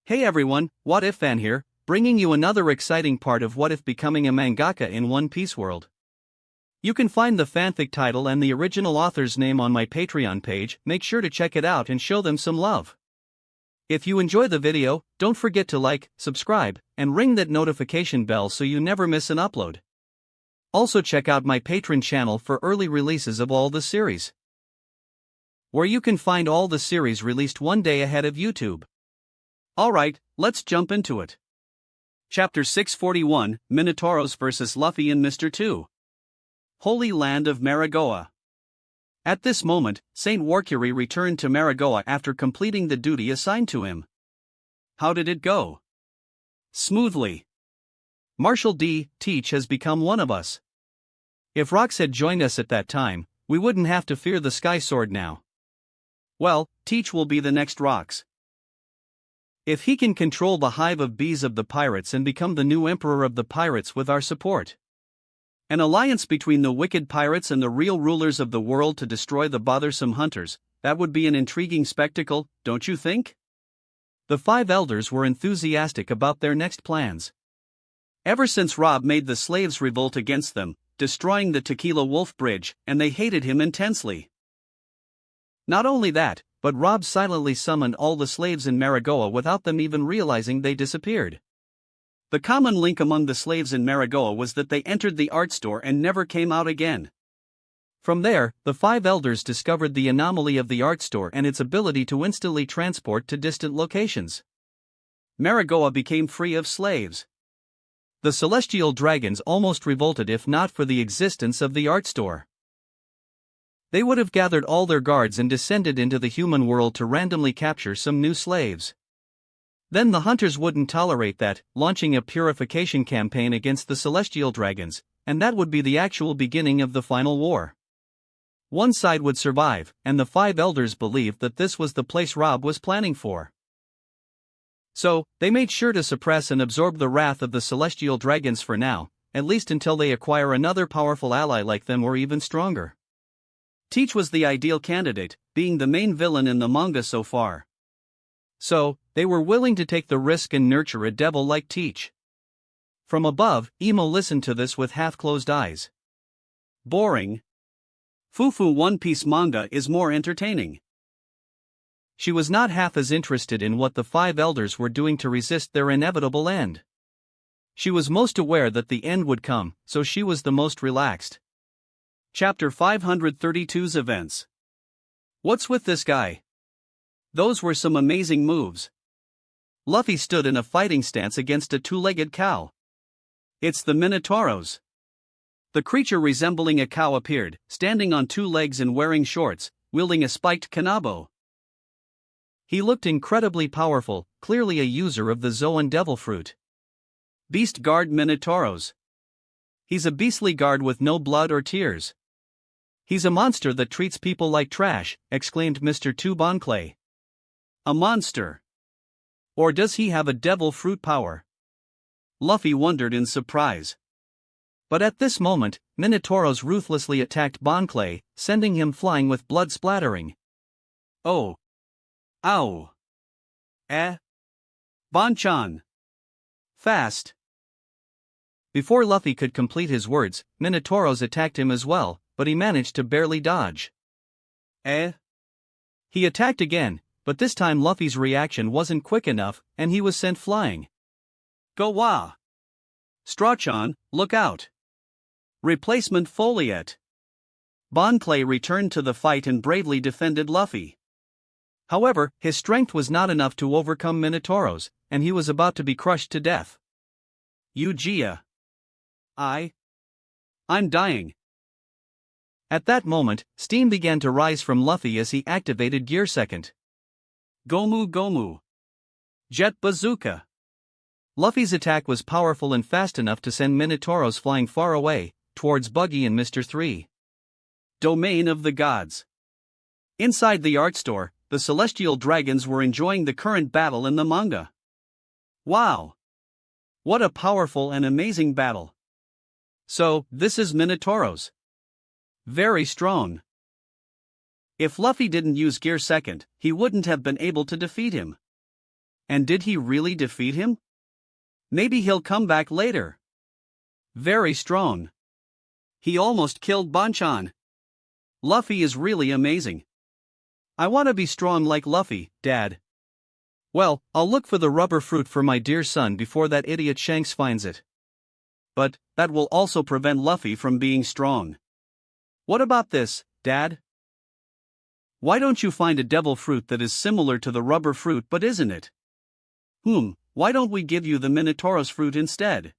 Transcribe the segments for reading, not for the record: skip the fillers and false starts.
Hey everyone, What If Fan here, bringing you another exciting part of What If becoming a mangaka in One Piece world. You can find the fanfic title and the original author's name on my Patreon page. Make sure to check it out and show them some love. If you enjoy the video, don't forget to like, subscribe, and ring that notification bell so you never miss an upload. Also check out my Patreon channel for early releases of all the series, where you can find all the series released one day ahead of YouTube. Alright, let's jump into it. Chapter 641, Minotauros vs. Luffy and Mr. 2. Holy Land of Maragoa. At this moment, Saint Warcury returned to Maragoa after completing the duty assigned to him. How did it go? Smoothly. Marshal D. Teach has become one of us. If Rocks had joined us at that time, we wouldn't have to fear the Sky Sword now. Well, Teach will be the next Rocks. If he can control the hive of bees of the pirates and become the new emperor of the pirates with our support. An alliance between the wicked pirates and the real rulers of the world to destroy the bothersome hunters, that would be an intriguing spectacle, don't you think? The five elders were enthusiastic about their next plans. Ever since Rob made the slaves revolt against them, destroying the Tequila Wolf Bridge, and they hated him intensely. Not only that, but Rob silently summoned all the slaves in Maragoa without them even realizing they disappeared. The common link among the slaves in Maragoa was that they entered the art store and never came out again. From there, the five elders discovered the anomaly of the art store and its ability to instantly transport to distant locations. Maragoa became free of slaves. The celestial dragons almost revolted if not for the existence of the art store. They would have gathered all their guards and descended into the human world to randomly capture some new slaves. Then the hunters wouldn't tolerate that, launching a purification campaign against the celestial dragons, and that would be the actual beginning of the final war. One side would survive, and the five elders believed that this was the place Rob was planning for. So, they made sure to suppress and absorb the wrath of the celestial dragons for now, at least until they acquire another powerful ally like them or even stronger. Teach was the ideal candidate, being the main villain in the manga so far. So, they were willing to take the risk and nurture a devil like Teach. From above, Imo listened to this with half-closed eyes. Boring. Fufu One Piece manga is more entertaining. She was not half as interested in what the five elders were doing to resist their inevitable end. She was most aware that the end would come, so she was the most relaxed. Chapter 532's Events. What's with this guy? Those were some amazing moves. Luffy stood in a fighting stance against a two-legged cow. It's the Minotauros. The creature resembling a cow appeared, standing on two legs and wearing shorts, wielding a spiked kanabo. He looked incredibly powerful, clearly a user of the Zoan Devil Fruit. Beast Guard Minotauros. He's a beastly guard with no blood or tears. He's a monster that treats people like trash, exclaimed Mr. 2 Bonclay. A monster? Or does he have a devil fruit power? Luffy wondered in surprise. But at this moment, Minotauros ruthlessly attacked Bonclay, sending him flying with blood splattering. Oh. Ow. Bonchan. Fast. Before Luffy could complete his words, Minotauros attacked him as well, but he managed to barely dodge. He attacked again, but this time Luffy's reaction wasn't quick enough, and he was sent flying. Go wah! Strawchan, look out! Replacement Foliette. Bonclay returned to the fight and bravely defended Luffy. However, his strength was not enough to overcome Minotauros, and he was about to be crushed to death. Ugia. I'm dying. At that moment, steam began to rise from Luffy as he activated Gear Second. Gomu Gomu. Jet Bazooka. Luffy's attack was powerful and fast enough to send Minotauros flying far away, towards Buggy and Mr. 3. Domain of the Gods. Inside the art store, the celestial dragons were enjoying the current battle in the manga. Wow! What a powerful and amazing battle. So, this is Minotauros. Very strong. If Luffy didn't use Gear Second, he wouldn't have been able to defeat him. And did he really defeat him? Maybe he'll come back later. Very strong. He almost killed Bonchan. Luffy is really amazing. I want to be strong like Luffy, Dad. Well, I'll look for the rubber fruit for my dear son before that idiot Shanks finds it. But that will also prevent Luffy from being strong. What about this, Dad? Why don't you find a devil fruit that is similar to the rubber fruit but isn't it? Why don't we give you the Minotauros fruit instead?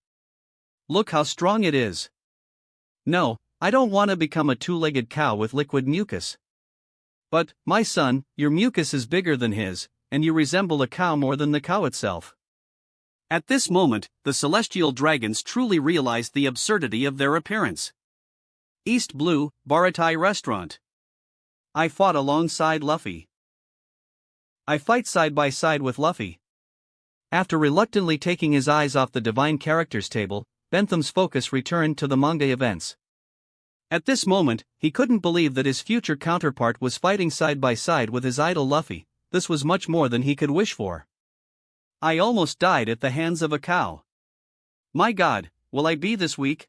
Look how strong it is. No, I don't want to become a two-legged cow with liquid mucus. But, my son, your mucus is bigger than his, and you resemble a cow more than the cow itself. At this moment, the celestial dragons truly realized the absurdity of their appearance. East Blue, Baratai Restaurant. I fought alongside Luffy. I fight side by side with Luffy. After reluctantly taking his eyes off the Divine Characters table, Bentham's focus returned to the manga events. At this moment, he couldn't believe that his future counterpart was fighting side by side with his idol Luffy. This was much more than he could wish for. I almost died at the hands of a cow. My God, will I be this weak?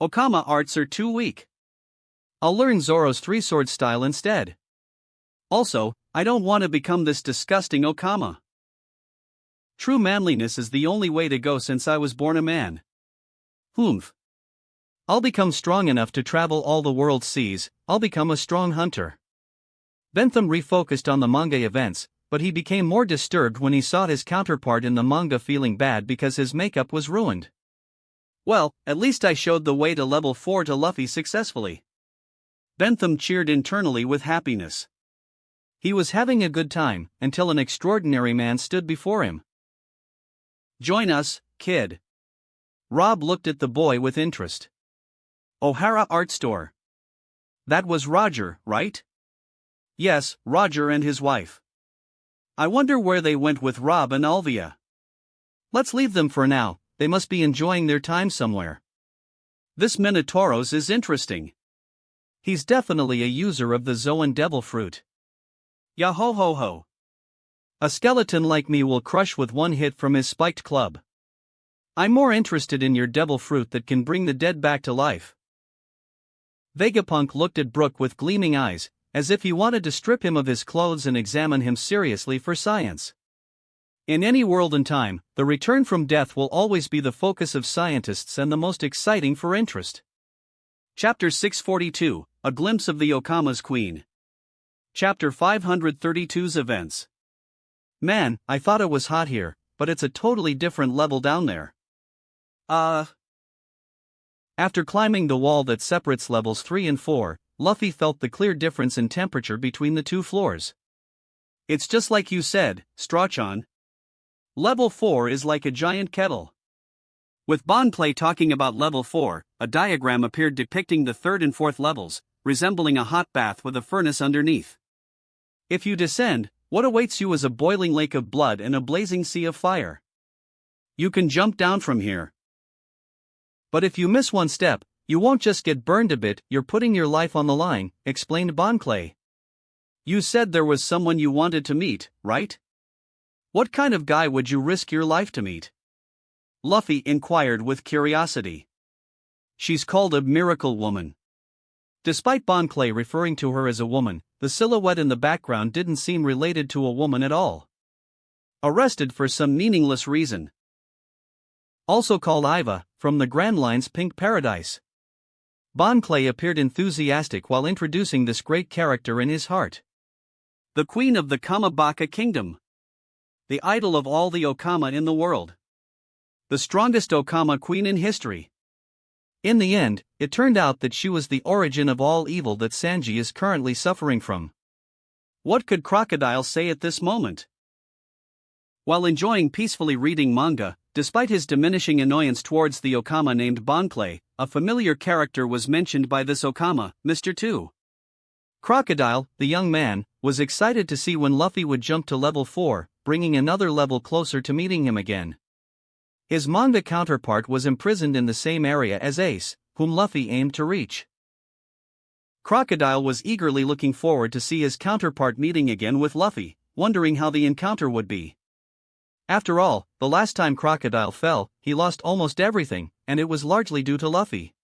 Okama arts are too weak. I'll learn Zoro's three-sword style instead. Also, I don't want to become this disgusting Okama. True manliness is the only way to go since I was born a man. I'll become strong enough to travel all the world's seas. I'll become a strong hunter. Bentham refocused on the manga events, but he became more disturbed when he saw his counterpart in the manga feeling bad because his makeup was ruined. Well, at least I showed the way to level 4 to Luffy successfully. Bentham cheered internally with happiness. He was having a good time, until an extraordinary man stood before him. Join us, kid. Rob looked at the boy with interest. O'Hara Art Store. That was Roger, right? Yes, Roger and his wife. I wonder where they went with Rob and Alvia. Let's leave them for now, they must be enjoying their time somewhere. This Minotauros is interesting. He's definitely a user of the Zoan Devil Fruit. Yahohoho. A skeleton like me will crush with one hit from his spiked club. I'm more interested in your devil fruit that can bring the dead back to life. Vegapunk looked at Brook with gleaming eyes, as if he wanted to strip him of his clothes and examine him seriously for science. In any world and time, the return from death will always be the focus of scientists and the most exciting for interest. Chapter 642, A Glimpse of the Okama's Queen. Chapter 532's Events. Man, I thought it was hot here, but it's a totally different level down there. After climbing the wall that separates levels 3 and 4, Luffy felt the clear difference in temperature between the two floors. It's just like you said, Strachan. Level 4 is like a giant kettle. With Bonplay talking about level 4, a diagram appeared depicting the 3rd and 4th levels, resembling a hot bath with a furnace underneath. If you descend, what awaits you is a boiling lake of blood and a blazing sea of fire. You can jump down from here. But if you miss one step, you won't just get burned a bit, you're putting your life on the line, explained Bonclay. You said there was someone you wanted to meet, right? What kind of guy would you risk your life to meet? Luffy inquired with curiosity. She's called a miracle woman. Despite Bonclay referring to her as a woman, the silhouette in the background didn't seem related to a woman at all. Arrested for some meaningless reason. Also called Iva, from the Grand Line's Pink Paradise. Bonclay appeared enthusiastic while introducing this great character in his heart. The queen of the Kamabaka kingdom. The idol of all the Okama in the world. The strongest Okama queen in history. In the end, it turned out that she was the origin of all evil that Sanji is currently suffering from. What could Crocodile say at this moment? While enjoying peacefully reading manga, despite his diminishing annoyance towards the Okama named Bonclay, a familiar character was mentioned by this Okama, Mr. 2. Crocodile, the young man, was excited to see when Luffy would jump to level 4, bringing another level closer to meeting him again. His manga counterpart was imprisoned in the same area as Ace, whom Luffy aimed to reach. Crocodile was eagerly looking forward to see his counterpart meeting again with Luffy, wondering how the encounter would be. After all, the last time Crocodile fell, he lost almost everything, and it was largely due to Luffy.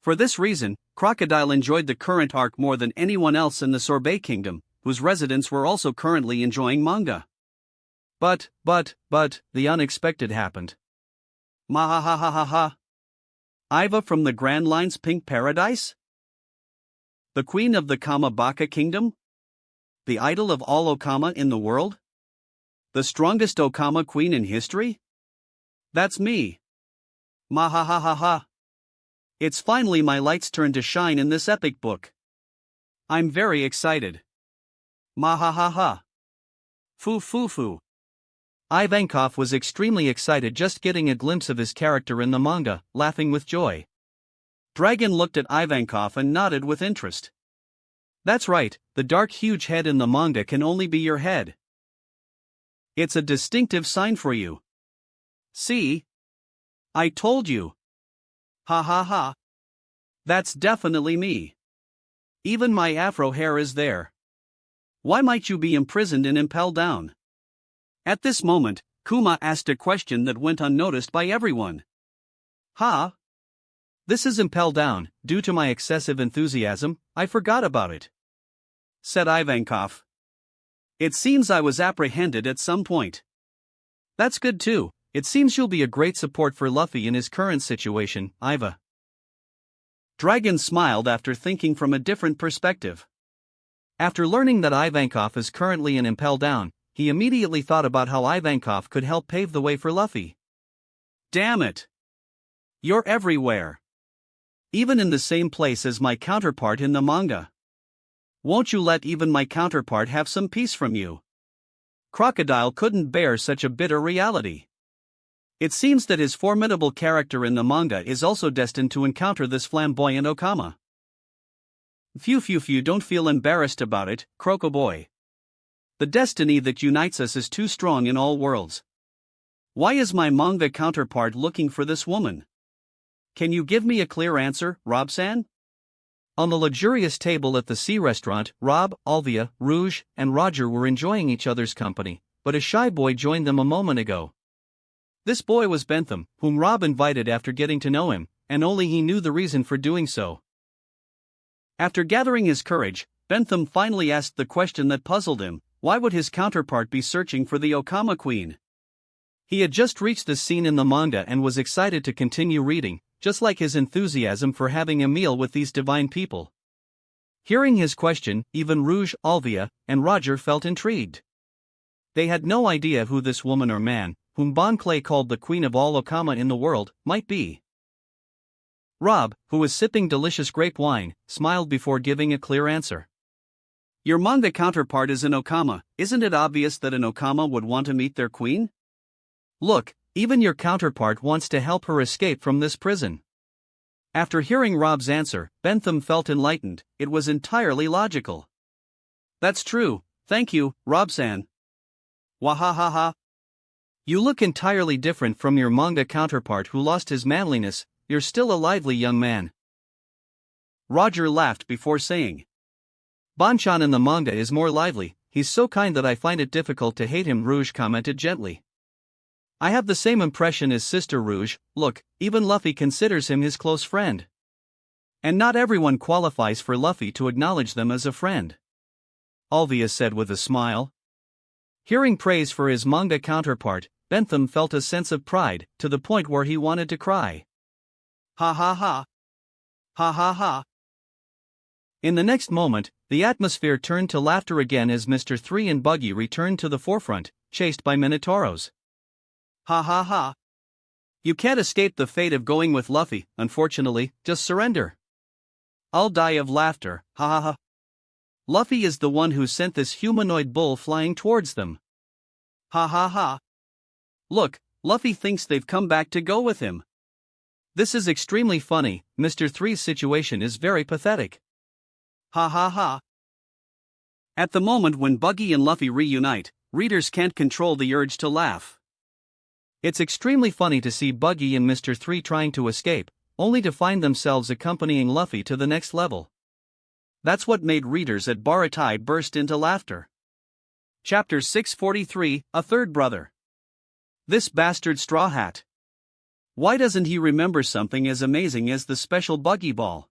For this reason, Crocodile enjoyed the current arc more than anyone else in the Sorbet Kingdom, whose residents were also currently enjoying manga. But, the unexpected happened. Mahahahaha. Iva from the Grand Line's Pink Paradise? The queen of the Kamabaka Kingdom? The idol of all Okama in the world? The strongest Okama queen in history? That's me. Mahahahaha. It's finally my light's turn to shine in this epic book. I'm very excited. Mahahaha. Foo. Ivankov was extremely excited just getting a glimpse of his character in the manga, laughing with joy. Dragon looked at Ivankov and nodded with interest. That's right, the dark huge head in the manga can only be your head. It's a distinctive sign for you. See? I told you. Ha ha ha. That's definitely me. Even my afro hair is there. Why might you be imprisoned and impelled down? At this moment, Kuma asked a question that went unnoticed by everyone. This is impelled down, due to my excessive enthusiasm, I forgot about it. Said Ivankov. It seems I was apprehended at some point. That's good too, it seems you'll be a great support for Luffy in his current situation, Iva. Dragon smiled after thinking from a different perspective. After learning that Ivankov is currently in Impel Down, he immediately thought about how Ivankov could help pave the way for Luffy. Damn it! You're everywhere. Even in the same place as my counterpart in the manga. Won't you let even my counterpart have some peace from you? Crocodile couldn't bear such a bitter reality. It seems that his formidable character in the manga is also destined to encounter this flamboyant Okama. Phew, don't feel embarrassed about it, Crocoboy. The destiny that unites us is too strong in all worlds. Why is my manga counterpart looking for this woman? Can you give me a clear answer, Rob-san? On the luxurious table at the sea restaurant, Rob, Alvia, Rouge, and Roger were enjoying each other's company, but a shy boy joined them a moment ago. This boy was Bentham, whom Rob invited after getting to know him, and only he knew the reason for doing so. After gathering his courage, Bentham finally asked the question that puzzled him: why would his counterpart be searching for the Okama Queen? He had just reached this scene in the manga and was excited to continue reading, just like his enthusiasm for having a meal with these divine people. Hearing his question, even Rouge, Alvia, and Roger felt intrigued. They had no idea who this woman or man, whom Bon Clay called the queen of all Okama in the world, might be. Rob, who was sipping delicious grape wine, smiled before giving a clear answer. Your manga counterpart is an Okama, isn't it obvious that an Okama would want to meet their queen? Look, even your counterpart wants to help her escape from this prison. After hearing Rob's answer, Bentham felt enlightened. It was entirely logical. That's true, thank you, Rob-san. Wahahaha. You look entirely different from your manga counterpart who lost his manliness. You're still a lively young man. Roger laughed before saying, Bonchan in the manga is more lively, he's so kind that I find it difficult to hate him, Rouge commented gently. I have the same impression as Sister Rouge. Look, even Luffy considers him his close friend. And not everyone qualifies for Luffy to acknowledge them as a friend. Alvia said with a smile. Hearing praise for his manga counterpart, Bentham felt a sense of pride, to the point where he wanted to cry. Ha ha ha. Ha ha ha. In the next moment, the atmosphere turned to laughter again as Mr. 3 and Buggy returned to the forefront, chased by Minotauros. Ha ha ha. You can't escape the fate of going with Luffy, unfortunately, just surrender. I'll die of laughter, ha ha ha. Luffy is the one who sent this humanoid bull flying towards them. Ha ha ha. Look, Luffy thinks they've come back to go with him. This is extremely funny, Mr. 3's situation is very pathetic. Ha ha ha. At the moment when Buggy and Luffy reunite, readers can't control the urge to laugh. It's extremely funny to see Buggy and Mr. 3 trying to escape, only to find themselves accompanying Luffy to the next level. That's what made readers at Baratai burst into laughter. Chapter 643, A Third Brother. This bastard Straw Hat. Why doesn't he remember something as amazing as the special buggy ball?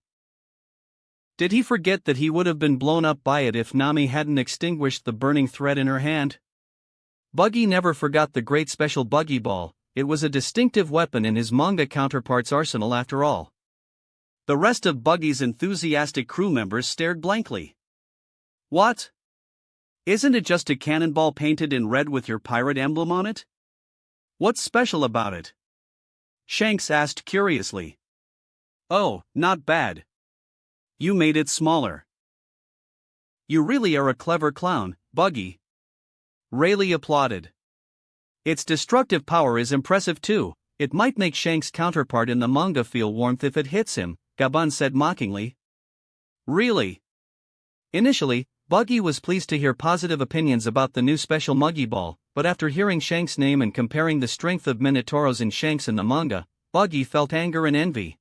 Did he forget that he would have been blown up by it if Nami hadn't extinguished the burning thread in her hand? Buggy never forgot the great special buggy ball. It was a distinctive weapon in his manga counterpart's arsenal after all. The rest of Buggy's enthusiastic crew members stared blankly. What? Isn't it just a cannonball painted in red with your pirate emblem on it? What's special about it? Shanks asked curiously. Oh, not bad. You made it smaller. You really are a clever clown, Buggy. Rayleigh applauded. Its destructive power is impressive too. It might make Shanks' counterpart in the manga feel warmth if it hits him, Gabun said mockingly. Really? Initially, Buggy was pleased to hear positive opinions about the new special Muggy Ball, but after hearing Shanks' name and comparing the strength of Minotauros in Shanks in the manga, Buggy felt anger and envy.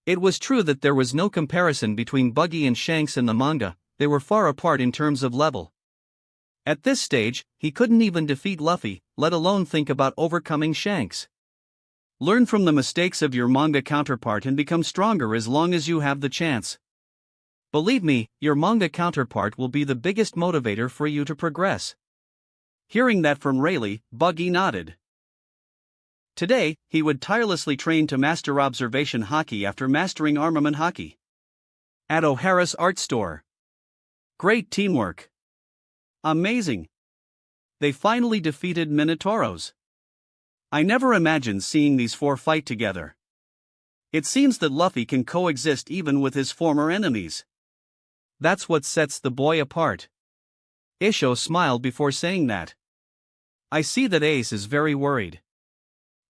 It was true that there was no comparison between Buggy and Shanks in the manga. They were far apart in terms of level. At this stage, he couldn't even defeat Luffy, let alone think about overcoming Shanks. Learn from the mistakes of your manga counterpart and become stronger as long as you have the chance. Believe me, your manga counterpart will be the biggest motivator for you to progress. Hearing that from Rayleigh, Buggy nodded. Today, he would tirelessly train to master observation hockey after mastering armament hockey. At O'Hara's art store. Great teamwork. Amazing. They finally defeated Minotauros. I never imagined seeing these four fight together. It seems that Luffy can coexist even with his former enemies. That's what sets the boy apart. Isho smiled before saying that. I see that Ace is very worried.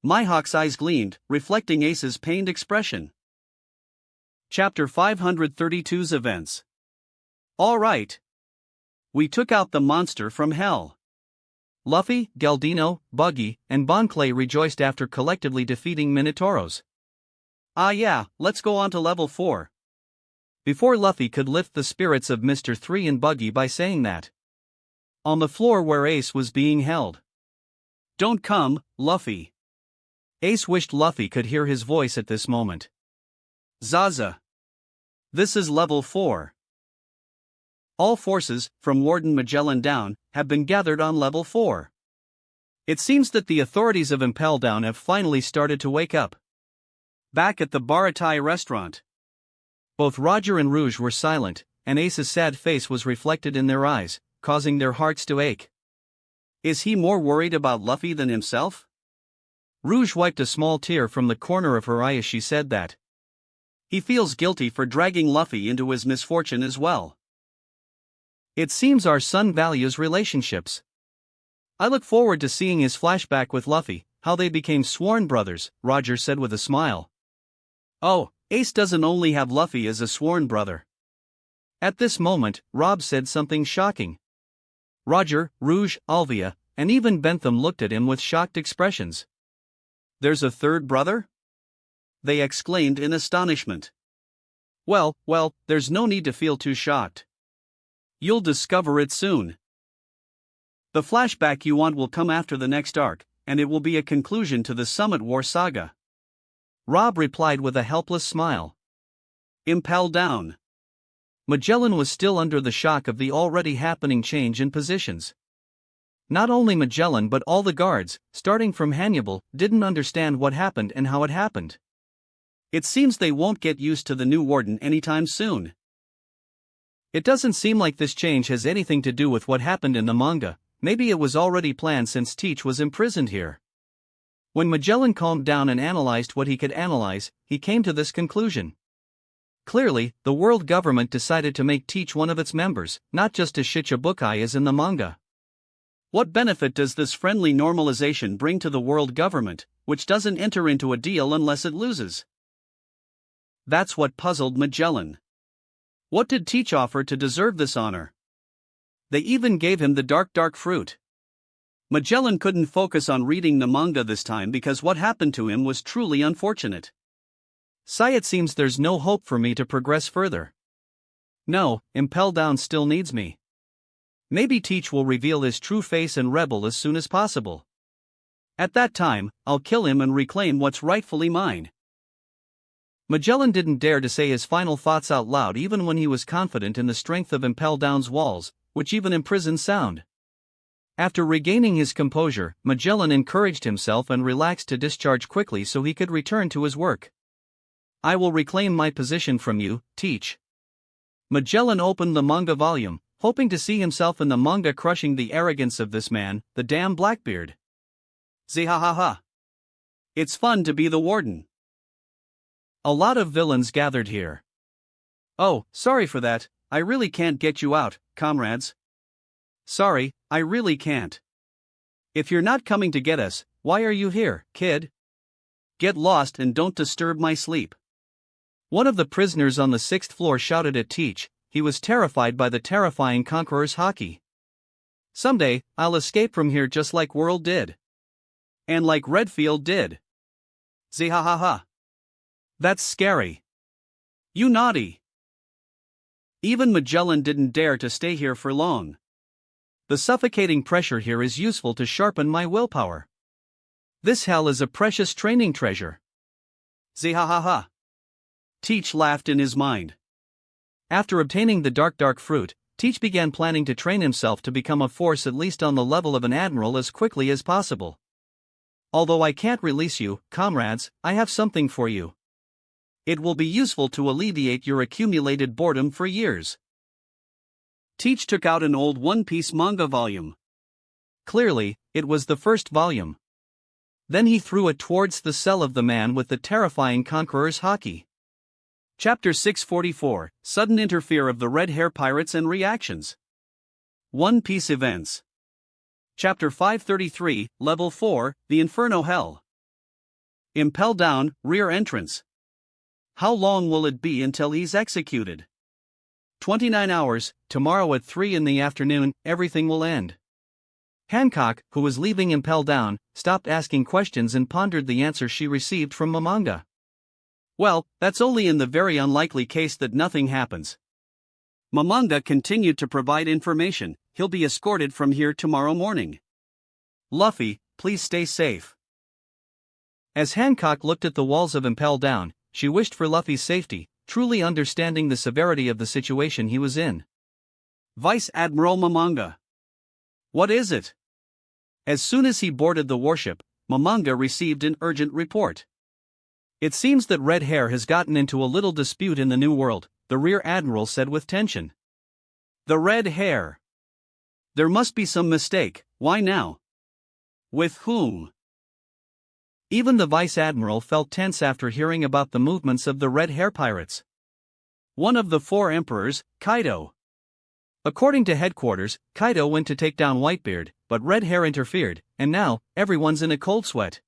Mihawk's eyes gleamed, reflecting Ace's pained expression. Chapter 532's Events. All right. We took out the monster from hell. Luffy, Galdino, Buggy, and Bon Clay rejoiced after collectively defeating Minotauros. Ah yeah, let's go on to level 4. Before Luffy could lift the spirits of Mr. 3 and Buggy by saying that. On the floor where Ace was being held. Don't come, Luffy. Ace wished Luffy could hear his voice at this moment. Zaza. This is level 4. All forces, from Warden Magellan down, have been gathered on level 4. It seems that the authorities of Impel Down have finally started to wake up. Back at the Baratai restaurant. Both Roger and Rouge were silent, and Ace's sad face was reflected in their eyes, causing their hearts to ache. Is he more worried about Luffy than himself? Rouge wiped a small tear from the corner of her eye as she said that. He feels guilty for dragging Luffy into his misfortune as well. It seems our son values relationships. I look forward to seeing his flashback with Luffy, how they became sworn brothers, Roger said with a smile. Oh, Ace doesn't only have Luffy as a sworn brother. At this moment, Rob said something shocking. Roger, Rouge, Alvia, and even Bentham looked at him with shocked expressions. There's a third brother? They exclaimed in astonishment. Well, there's no need to feel too shocked. You'll discover it soon. The flashback you want will come after the next arc, and it will be a conclusion to the Summit War saga. Rob replied with a helpless smile. Impel Down. Magellan was still under the shock of the already happening change in positions. Not only Magellan but all the guards, starting from Hannibal, didn't understand what happened and how it happened. It seems they won't get used to the new warden anytime soon. It doesn't seem like this change has anything to do with what happened in the manga. Maybe it was already planned since Teach was imprisoned here. When Magellan calmed down and analyzed what he could analyze, he came to this conclusion. Clearly, the world government decided to make Teach one of its members, not just a Shichibukai as in the manga. What benefit does this friendly normalization bring to the world government, which doesn't enter into a deal unless it loses? That's what puzzled Magellan. What did Teach offer to deserve this honor? They even gave him the dark fruit. Magellan couldn't focus on reading the manga this time because what happened to him was truly unfortunate. It seems there's no hope for me to progress further. No, Impel Down still needs me. Maybe Teach will reveal his true face and rebel as soon as possible. At that time, I'll kill him and reclaim what's rightfully mine. Magellan didn't dare to say his final thoughts out loud even when he was confident in the strength of Impel Down's walls, which even imprisoned sound. After regaining his composure, Magellan encouraged himself and relaxed to discharge quickly so he could return to his work. I will reclaim my position from you, Teach. Magellan opened the manga volume, hoping to see himself in the manga crushing the arrogance of this man, the damn Blackbeard. Zihahaha. It's fun to be the warden. A lot of villains gathered here. Oh, sorry for that, I really can't get you out, comrades. Sorry, I really can't. If you're not coming to get us, why are you here, kid? Get lost and don't disturb my sleep. One of the prisoners on the 6th floor shouted at Teach. He was terrified by the terrifying Conqueror's haki. Someday, I'll escape from here just like World did. And like Redfield did. Zihahaha. That's scary. You naughty. Even Magellan didn't dare to stay here for long. The suffocating pressure here is useful to sharpen my willpower. This hell is a precious training treasure. Zihahaha. Teach laughed in his mind. After obtaining the dark fruit, Teach began planning to train himself to become a force at least on the level of an admiral as quickly as possible. Although I can't release you, comrades, I have something for you. It will be useful to alleviate your accumulated boredom for years. Teach took out an old one-piece manga volume. Clearly, it was the first volume. Then he threw it towards the cell of the man with the terrifying Conqueror's haki. Chapter 644, Sudden Interfere of the Red Hair Pirates and Reactions. One Piece Events. Chapter 533, Level 4, The Inferno Hell. Impel Down, Rear Entrance. How long will it be until he's executed? 29 hours, tomorrow at 3 in the afternoon, everything will end. Hancock, who was leaving Impel Down, stopped asking questions and pondered the answer she received from Mangaka. Well, that's only in the very unlikely case that nothing happens. Mangaka continued to provide information. He'll be escorted from here tomorrow morning. Luffy, please stay safe. As Hancock looked at the walls of Impel Down, she wished for Luffy's safety, truly understanding the severity of the situation he was in. Vice Admiral Mangaka. What is it? As soon as he boarded the warship, Mangaka received an urgent report. It seems that Red Hair has gotten into a little dispute in the New World, the Rear Admiral said with tension. The Red Hair. There must be some mistake, why now? With whom? Even the Vice Admiral felt tense after hearing about the movements of the Red Hair Pirates. One of the 4 emperors, Kaido. According to headquarters, Kaido went to take down Whitebeard, but Red Hair interfered, and now, everyone's in a cold sweat.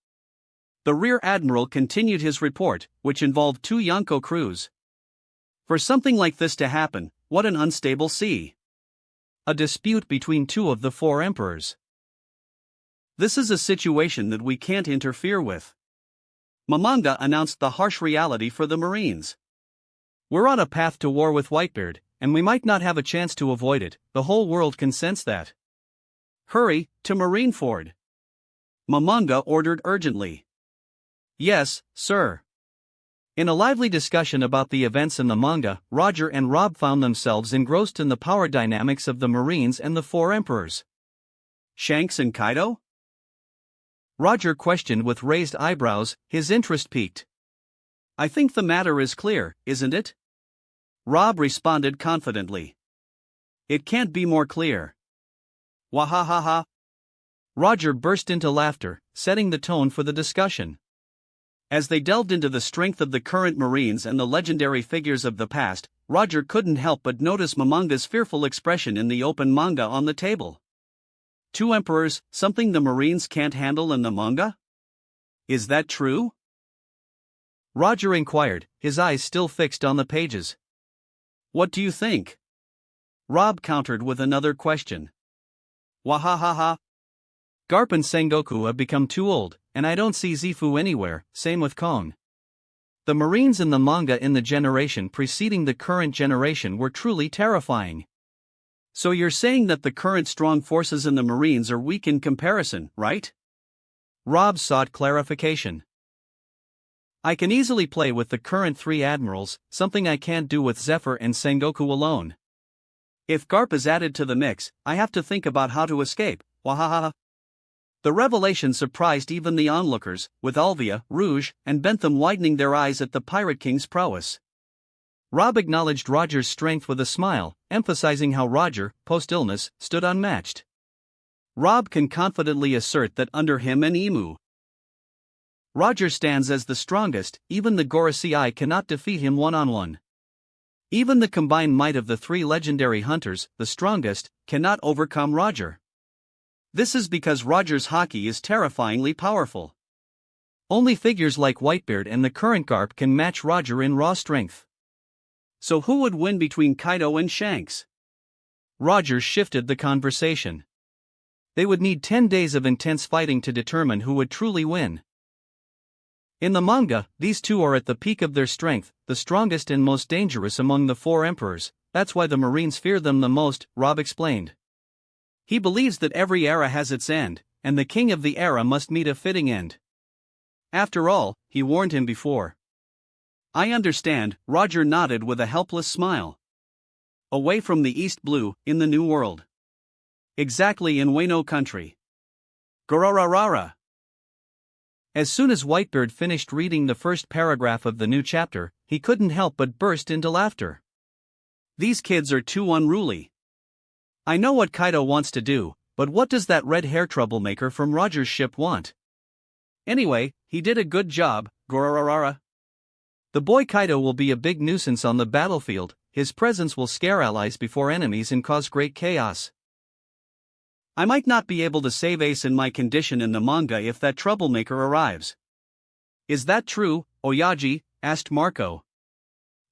The Rear Admiral continued his report, which involved 2 Yonko crews. For something like this to happen, what an unstable sea. A dispute between 2 of the 4 emperors. This is a situation that we can't interfere with. Mangaka announced the harsh reality for the Marines. We're on a path to war with Whitebeard, and we might not have a chance to avoid it, the whole world can sense that. Hurry, to Marineford. Mangaka ordered urgently. Yes, sir. In a lively discussion about the events in the manga, Roger and Rob found themselves engrossed in the power dynamics of the Marines and the 4 emperors. Shanks and Kaido? Roger questioned with raised eyebrows, his interest piqued. I think the matter is clear, isn't it? Rob responded confidently. It can't be more clear. Wahahaha. Roger burst into laughter, setting the tone for the discussion. As they delved into the strength of the current Marines and the legendary figures of the past, Roger couldn't help but notice Mangaka's fearful expression in the open manga on the table. 2 emperors, something the Marines can't handle in the manga? Is that true? Roger inquired, his eyes still fixed on the pages. What do you think? Rob countered with another question. Wahahaha. Garp and Sengoku have become too old, and I don't see Zifu anywhere, same with Kong. The Marines in the manga in the generation preceding the current generation were truly terrifying. So you're saying that the current strong forces in the Marines are weak in comparison, right? Rob sought clarification. I can easily play with the current 3 admirals, something I can't do with Zephyr and Sengoku alone. If Garp is added to the mix, I have to think about how to escape, wahaha. The revelation surprised even the onlookers, with Alvia, Rouge, and Bentham widening their eyes at the Pirate King's prowess. Rob acknowledged Roger's strength with a smile, emphasizing how Roger, post-illness, stood unmatched. Rob can confidently assert that under him and Emu, Roger stands as the strongest. Even the Gorosei cannot defeat him one-on-one. Even the combined might of the 3 legendary hunters, the strongest, cannot overcome Roger. This is because Roger's haki is terrifyingly powerful. Only figures like Whitebeard and the current Garp can match Roger in raw strength. So who would win between Kaido and Shanks? Roger shifted the conversation. They would need 10 days of intense fighting to determine who would truly win. In the manga, these 2 are at the peak of their strength, the strongest and most dangerous among the 4 emperors. That's why the Marines fear them the most, Rob explained. He believes that every era has its end, and the king of the era must meet a fitting end. After all, he warned him before. I understand, Roger nodded with a helpless smile. Away from the East Blue, in the New World. Exactly in Wano country. Gororarara. As soon as Whitebeard finished reading the first paragraph of the new chapter, he couldn't help but burst into laughter. These kids are too unruly. I know what Kaido wants to do, but what does that red-hair troublemaker from Roger's ship want? Anyway, he did a good job, Gororarara. The boy Kaido will be a big nuisance on the battlefield. His presence will scare allies before enemies and cause great chaos. I might not be able to save Ace in my condition in the manga if that troublemaker arrives. Is that true, Oyaji? Asked Marco.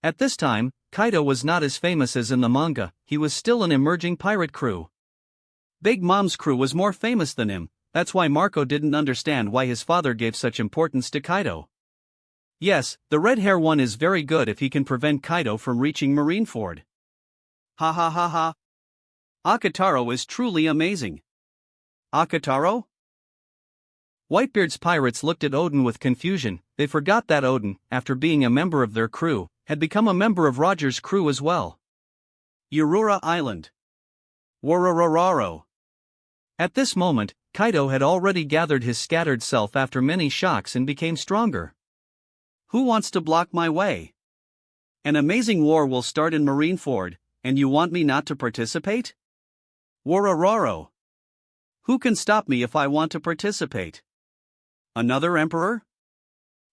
At this time, Kaido was not as famous as in the manga. He was still an emerging pirate crew. Big Mom's crew was more famous than him. That's why Marco didn't understand why his father gave such importance to Kaido. Yes, the red-hair one is very good if he can prevent Kaido from reaching Marineford. Ha ha ha ha. Akataro is truly amazing. Akataro? Whitebeard's pirates looked at Odin with confusion. They forgot that Odin, after being a member of their crew, had become a member of Roger's crew as well. Urura Island. Warorororo. At this moment, Kaido had already gathered his scattered self after many shocks and became stronger. Who wants to block my way? An amazing war will start in Marineford, and you want me not to participate? Warororo. Who can stop me if I want to participate? Another emperor?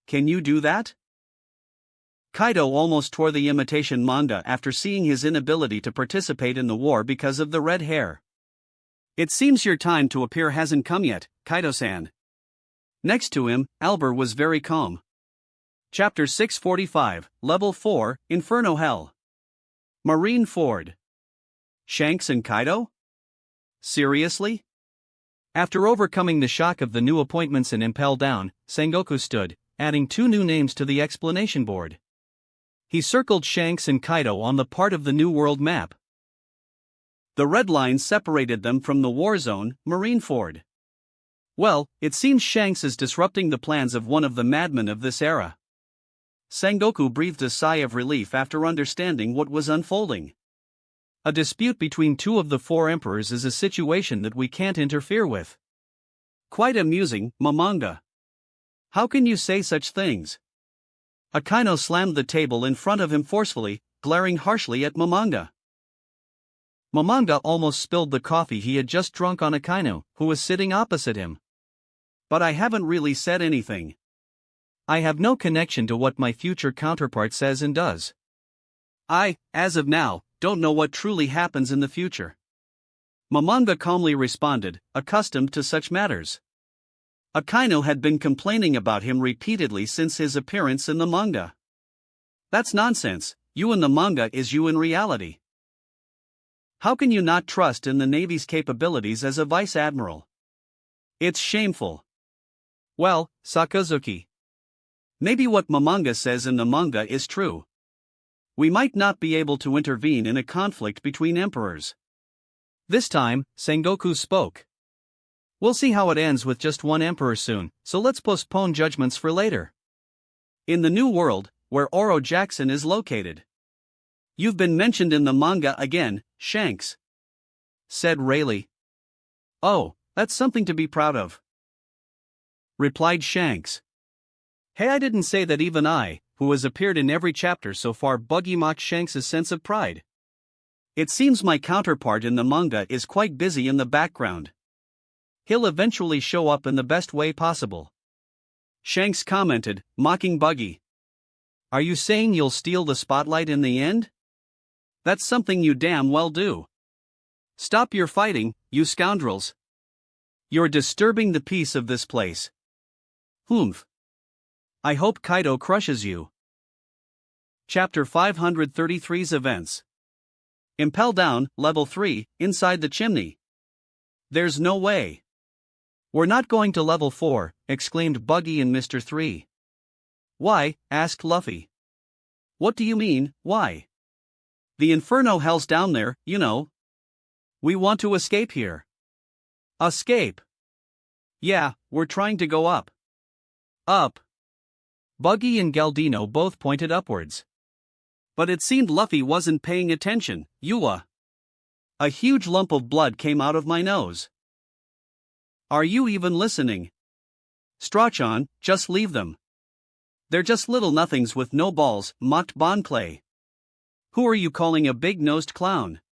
Can you do that? Kaido almost tore the imitation manga after seeing his inability to participate in the war because of the red hair. It seems your time to appear hasn't come yet, Kaido-san. Next to him, Albert was very calm. Chapter 645, Level 4, Inferno Hell. Marineford. Shanks and Kaido? Seriously? After overcoming the shock of the new appointments and Impel Down, Sengoku stood, adding 2 new names to the explanation board. He circled Shanks and Kaido on the part of the New World map. The red line separated them from the war zone, Marineford. Well, it seems Shanks is disrupting the plans of one of the madmen of this era. Sengoku breathed a sigh of relief after understanding what was unfolding. A dispute between 2 of the 4 emperors is a situation that we can't interfere with. Quite amusing, Mamanga. How can you say such things? Akaino slammed the table in front of him forcefully, glaring harshly at Mamanga. Mamanga almost spilled the coffee he had just drunk on Akaino, who was sitting opposite him. But I haven't really said anything. I have no connection to what my future counterpart says and does. I, as of now, don't know what truly happens in the future. Mamanga calmly responded, accustomed to such matters. Akaino had been complaining about him repeatedly since his appearance in the manga. That's nonsense. You in the manga is you in reality. How can you not trust in the Navy's capabilities as a vice admiral? It's shameful. Well, Sakazuki. Maybe what Mamanga says in the manga is true. We might not be able to intervene in a conflict between emperors. This time, Sengoku spoke. We'll see how it ends with just one emperor soon, so let's postpone judgments for later. In the New World, where Oro Jackson is located. You've been mentioned in the manga again, Shanks, said Rayleigh. Oh, that's something to be proud of, replied Shanks. Hey, I didn't say that. Even I, who has appeared in every chapter so far, Buggy mocked Shanks' sense of pride. It seems my counterpart in the manga is quite busy in the background. He'll eventually show up in the best way possible, Shanks commented, mocking Buggy. Are you saying you'll steal the spotlight in the end? That's something you damn well do. Stop your fighting, you scoundrels. You're disturbing the peace of this place. Humph. I hope Kaido crushes you. Chapter 533's Events. Impel down, level 3, inside the chimney. There's no way. We're not going to level 4, exclaimed Buggy and Mr. 3. Why? Asked Luffy. What do you mean, why? The Inferno hell's down there, you know. We want to escape here. Escape? Yeah, we're trying to go up. Up. Buggy and Galdino both pointed upwards. But it seemed Luffy wasn't paying attention. Yua. A huge lump of blood came out of my nose. Are you even listening? Strachan, just leave them. They're just little nothings with no balls, mocked Bon Clay. Who are you calling a big-nosed clown?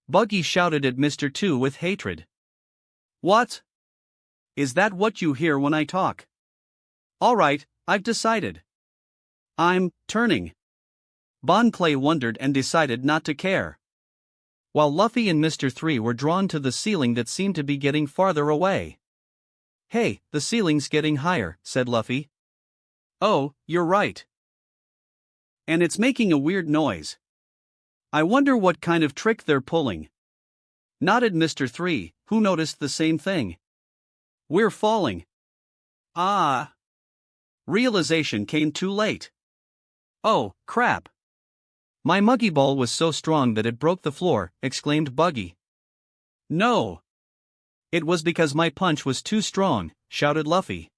Buggy shouted at Mr. 2 with hatred. What? Is that what you hear when I talk? All right, I've decided. I'm turning. Bon Clay wondered and decided not to care. While Luffy and Mr. 3 were drawn to the ceiling that seemed to be getting farther away. Hey, the ceiling's getting higher, said Luffy. Oh, you're right. And it's making a weird noise. I wonder what kind of trick they're pulling. Nodded Mr. 3, who noticed the same thing. We're falling. Ah. Realization came too late. Oh, crap. My muggy ball was so strong that it broke the floor, exclaimed Buggy. No. It was because my punch was too strong, shouted Luffy.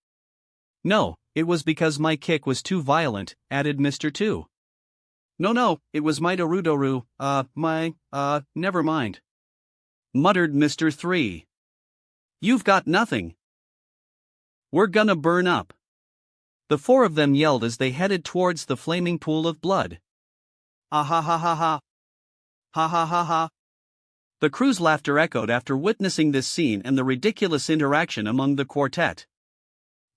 No, it was because my kick was too violent, added Mr. 2. No, it was my Doru, never mind. Muttered Mr. 3. You've got nothing. We're gonna burn up. The four of them yelled as they headed towards the flaming pool of blood. Ah ha ha ha ha. Ha ha ha ha. The crew's laughter echoed after witnessing this scene and the ridiculous interaction among the quartet.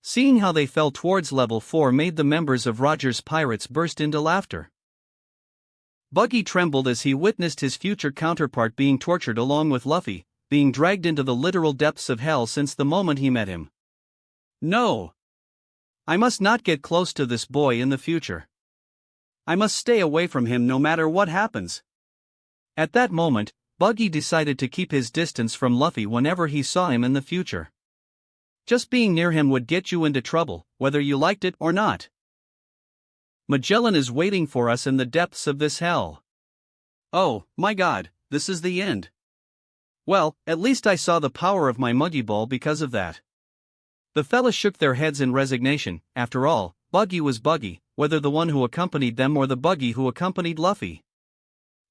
Seeing how they fell towards level 4 made the members of Roger's Pirates burst into laughter. Buggy trembled as he witnessed his future counterpart being tortured along with Luffy, being dragged into the literal depths of hell since the moment he met him. No! I must not get close to this boy in the future. I must stay away from him no matter what happens. At that moment, Buggy decided to keep his distance from Luffy whenever he saw him in the future. Just being near him would get you into trouble, whether you liked it or not. Magellan is waiting for us in the depths of this hell. Oh, my God, this is the end. Well, at least I saw the power of my muggy ball because of that. The fellas shook their heads in resignation. After all, Buggy was Buggy, whether the one who accompanied them or the Buggy who accompanied Luffy.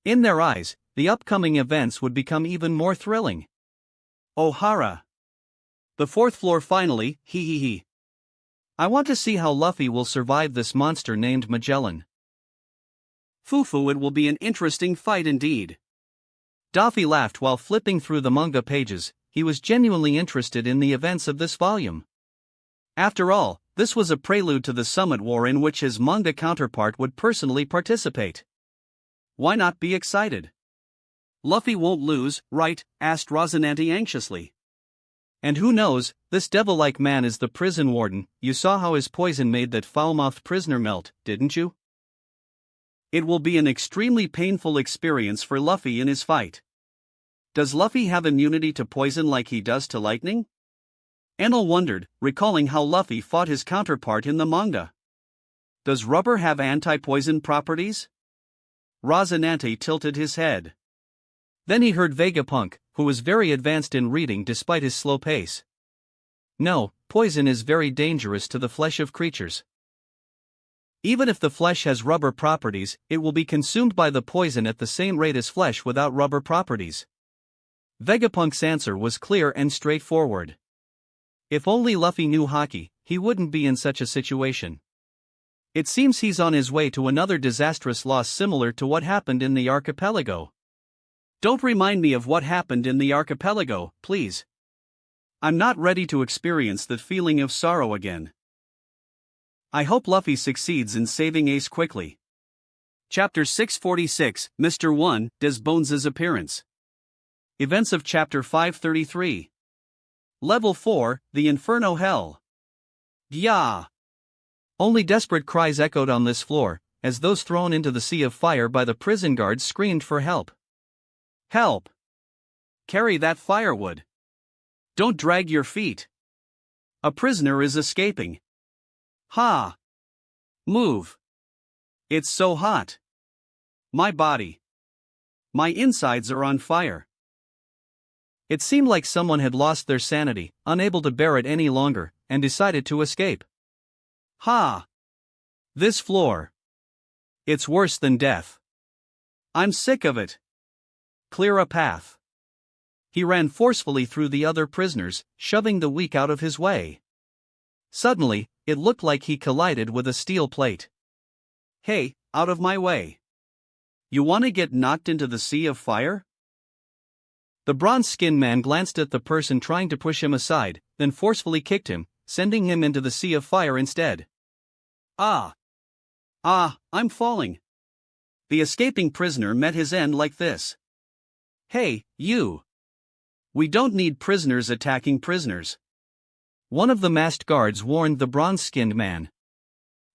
In their eyes, the upcoming events would become even more thrilling. Ohara. The fourth floor finally, hee. I want to see how Luffy will survive this monster named Magellan. Fufu, it will be an interesting fight indeed. Daffy laughed while flipping through the manga pages. He was genuinely interested in the events of this volume. After all, this was a prelude to the Summit War in which his manga counterpart would personally participate. Why not be excited? Luffy won't lose, right? Asked Rosinante anxiously. And who knows, this devil-like man is the prison warden. You saw how his poison made that foul-mouthed prisoner melt, didn't you? It will be an extremely painful experience for Luffy in his fight. Does Luffy have immunity to poison like he does to lightning? Enel wondered, recalling how Luffy fought his counterpart in the manga. Does rubber have anti-poison properties? Rosinante tilted his head. Then he heard Vegapunk, who was very advanced in reading despite his slow pace. No, poison is very dangerous to the flesh of creatures. Even if the flesh has rubber properties, it will be consumed by the poison at the same rate as flesh without rubber properties. Vegapunk's answer was clear and straightforward. If only Luffy knew hockey, he wouldn't be in such a situation. It seems he's on his way to another disastrous loss similar to what happened in the archipelago. Don't remind me of what happened in the archipelago, please. I'm not ready to experience the feeling of sorrow again. I hope Luffy succeeds in saving Ace quickly. Chapter 646, Mr. 1, Des Bones' appearance. Events of Chapter 533. Level 4, the Inferno Hell. Yah! Only desperate cries echoed on this floor, as those thrown into the sea of fire by the prison guards screamed for help. Help! Carry that firewood. Don't drag your feet. A prisoner is escaping. Ha! Move. It's so hot. My body. My insides are on fire. It seemed like someone had lost their sanity, unable to bear it any longer, and decided to escape. Ha! This floor. It's worse than death. I'm sick of it. Clear a path. He ran forcefully through the other prisoners, shoving the weak out of his way. Suddenly, it looked like he collided with a steel plate. Hey, out of my way. You want to get knocked into the sea of fire? The bronze-skinned man glanced at the person trying to push him aside, then forcefully kicked him, sending him into the sea of fire instead. Ah! I'm falling. The escaping prisoner met his end like this. Hey, you! We don't need prisoners attacking prisoners. One of the masked guards warned the bronze-skinned man.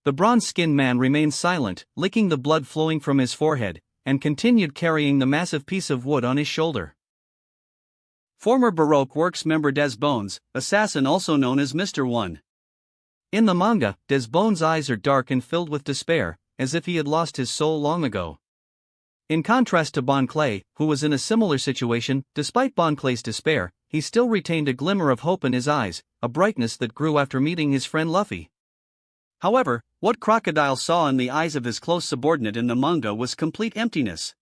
The bronze-skinned man remained silent, licking the blood flowing from his forehead, and continued carrying the massive piece of wood on his shoulder. Former Baroque Works member Des Bones, assassin also known as Mr. 1. In the manga, Des Bones' eyes are dark and filled with despair, as if he had lost his soul long ago. In contrast to Bon Clay, who was in a similar situation, despite Bon Clay's despair, he still retained a glimmer of hope in his eyes, a brightness that grew after meeting his friend Luffy. However, what Crocodile saw in the eyes of his close subordinate in the manga was complete emptiness.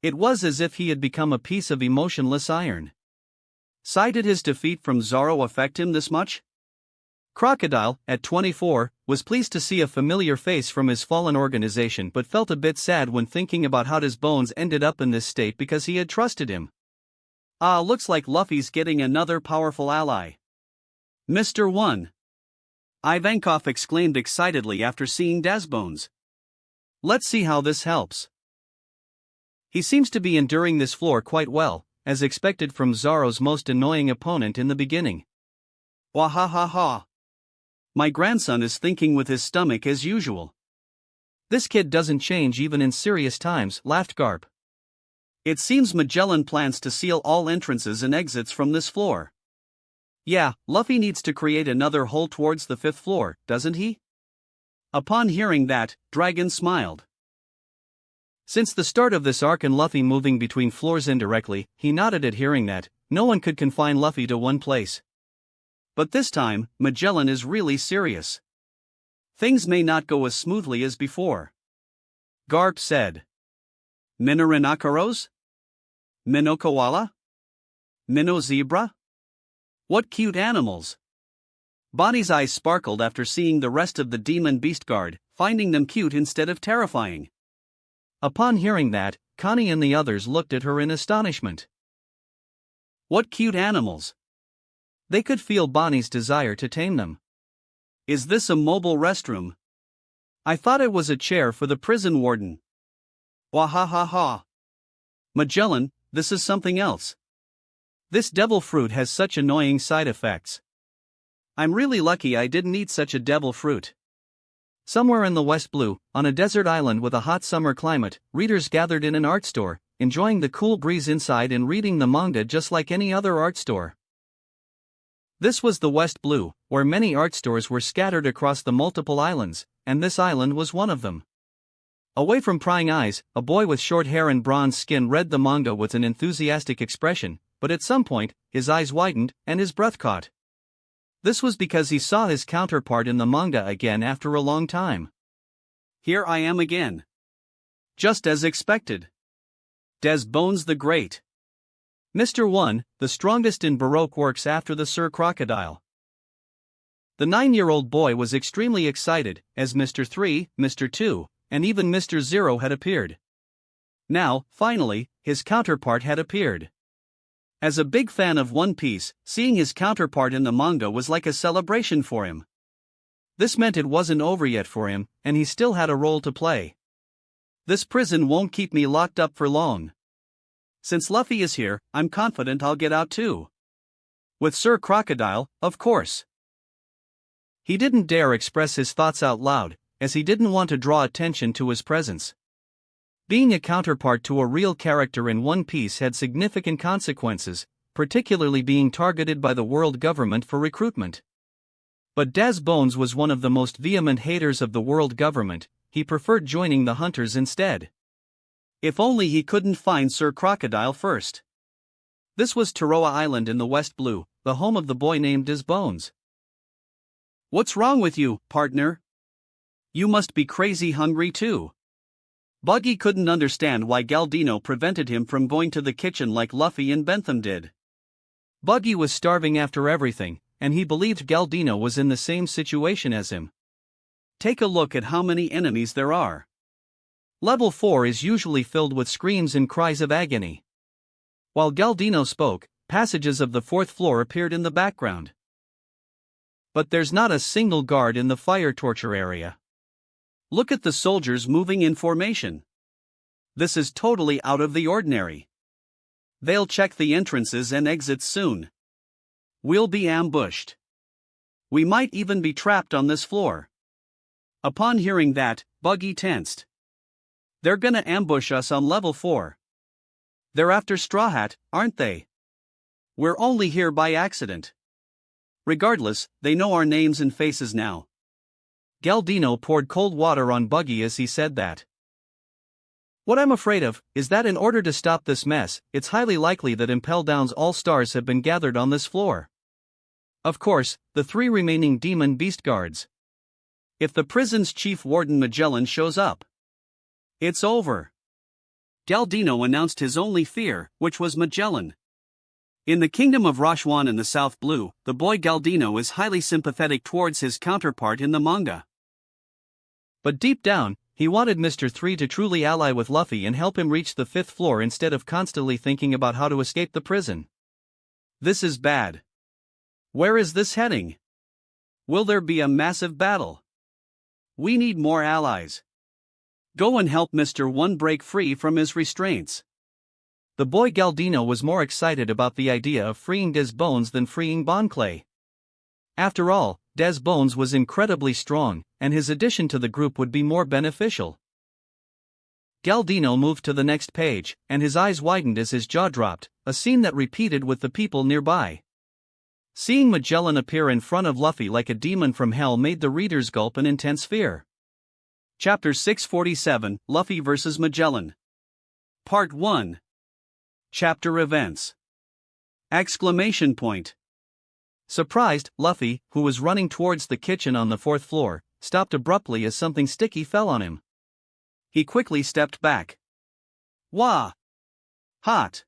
It was as if he had become a piece of emotionless iron. Did his defeat from Zoro affect him this much? Crocodile, at 24, was pleased to see a familiar face from his fallen organization but felt a bit sad when thinking about how Des Bones ended up in this state because he had trusted him. Looks like Luffy's getting another powerful ally. Mr. 1. Ivankov exclaimed excitedly after seeing Des Bones. Let's see how this helps. He seems to be enduring this floor quite well, as expected from Zoro's most annoying opponent in the beginning. Wahahaha. My grandson is thinking with his stomach as usual. This kid doesn't change even in serious times, laughed Garp. It seems Magellan plans to seal all entrances and exits from this floor. Yeah, Luffy needs to create another hole towards the 5th floor, doesn't he? Upon hearing that, Dragon smiled. Since the start of this arc and Luffy moving between floors indirectly, he nodded at hearing that. No one could confine Luffy to one place. But this time, Magellan is really serious. Things may not go as smoothly as before. Garp said. Minorinakaros? Minnow koala? Minnow zebra? What cute animals! Bonnie's eyes sparkled after seeing the rest of the Demon Beast Guard, finding them cute instead of terrifying. Upon hearing that, Connie and the others looked at her in astonishment. What cute animals! They could feel Bonnie's desire to tame them. Is this a mobile restroom? I thought it was a chair for the prison warden. Wahahaha. Magellan, this is something else. This devil fruit has such annoying side effects. I'm really lucky I didn't eat such a devil fruit. Somewhere in the West Blue, on a desert island with a hot summer climate, readers gathered in an art store, enjoying the cool breeze inside and reading the manga just like any other art store. This was the West Blue, where many art stores were scattered across the multiple islands, and this island was one of them. Away from prying eyes, a boy with short hair and bronze skin read the manga with an enthusiastic expression, but at some point, his eyes widened and his breath caught. This was because he saw his counterpart in the manga again after a long time. Here I am again. Just as expected. Des Bones the Great. Mr. 1, the strongest in Baroque works after the Sir Crocodile. The 9-year-old boy was extremely excited, as Mr. 3, Mr. 2, and even Mr. 0 had appeared. Now, finally, his counterpart had appeared. As a big fan of One Piece, seeing his counterpart in the manga was like a celebration for him. This meant it wasn't over yet for him, and he still had a role to play. This prison won't keep me locked up for long. Since Luffy is here, I'm confident I'll get out too. With Sir Crocodile, of course. He didn't dare express his thoughts out loud, as he didn't want to draw attention to his presence. Being a counterpart to a real character in One Piece had significant consequences, particularly being targeted by the world government for recruitment. But Des Bones was one of the most vehement haters of the world government. He preferred joining the hunters instead. If only he couldn't find Sir Crocodile first. This was Taroa Island in the West Blue, the home of the boy named Des Bones. What's wrong with you, partner? You must be crazy hungry too. Buggy couldn't understand why Galdino prevented him from going to the kitchen like Luffy and Bentham did. Buggy was starving after everything, and he believed Galdino was in the same situation as him. Take a look at how many enemies there are. Level 4 is usually filled with screams and cries of agony. While Galdino spoke, passages of the 4th floor appeared in the background. But there's not a single guard in the fire torture area. Look at the soldiers moving in formation. This is totally out of the ordinary. They'll check the entrances and exits soon. We'll be ambushed. We might even be trapped on this floor. Upon hearing that, Buggy tensed. They're gonna ambush us on level 4. They're after Straw Hat, aren't they? We're only here by accident. Regardless, they know our names and faces now. Galdino poured cold water on Buggy as he said that. What I'm afraid of is that in order to stop this mess, it's highly likely that Impel Down's all-stars have been gathered on this floor. Of course, the 3 remaining demon beast guards. If the prison's chief warden Magellan shows up, it's over. Galdino announced his only fear, which was Magellan. In the kingdom of Rashwan in the South Blue, the boy Galdino is highly sympathetic towards his counterpart in the manga. But deep down, he wanted Mr. 3 to truly ally with Luffy and help him reach the 5th floor instead of constantly thinking about how to escape the prison. This is bad. Where is this heading? Will there be a massive battle? We need more allies. Go and help Mr. 1 break free from his restraints. The boy Galdino was more excited about the idea of freeing Des Bones than freeing Bon Clay. After all, Des Bones was incredibly strong, and his addition to the group would be more beneficial. Galdino moved to the next page, and his eyes widened as his jaw dropped, a scene that repeated with the people nearby. Seeing Magellan appear in front of Luffy like a demon from hell made the readers gulp in intense fear. Chapter 647, Luffy vs. Magellan. Part 1. Chapter Events. Exclamation point. Surprised, Luffy, who was running towards the kitchen on the 4th floor, stopped abruptly as something sticky fell on him. He quickly stepped back. Wah! Hot!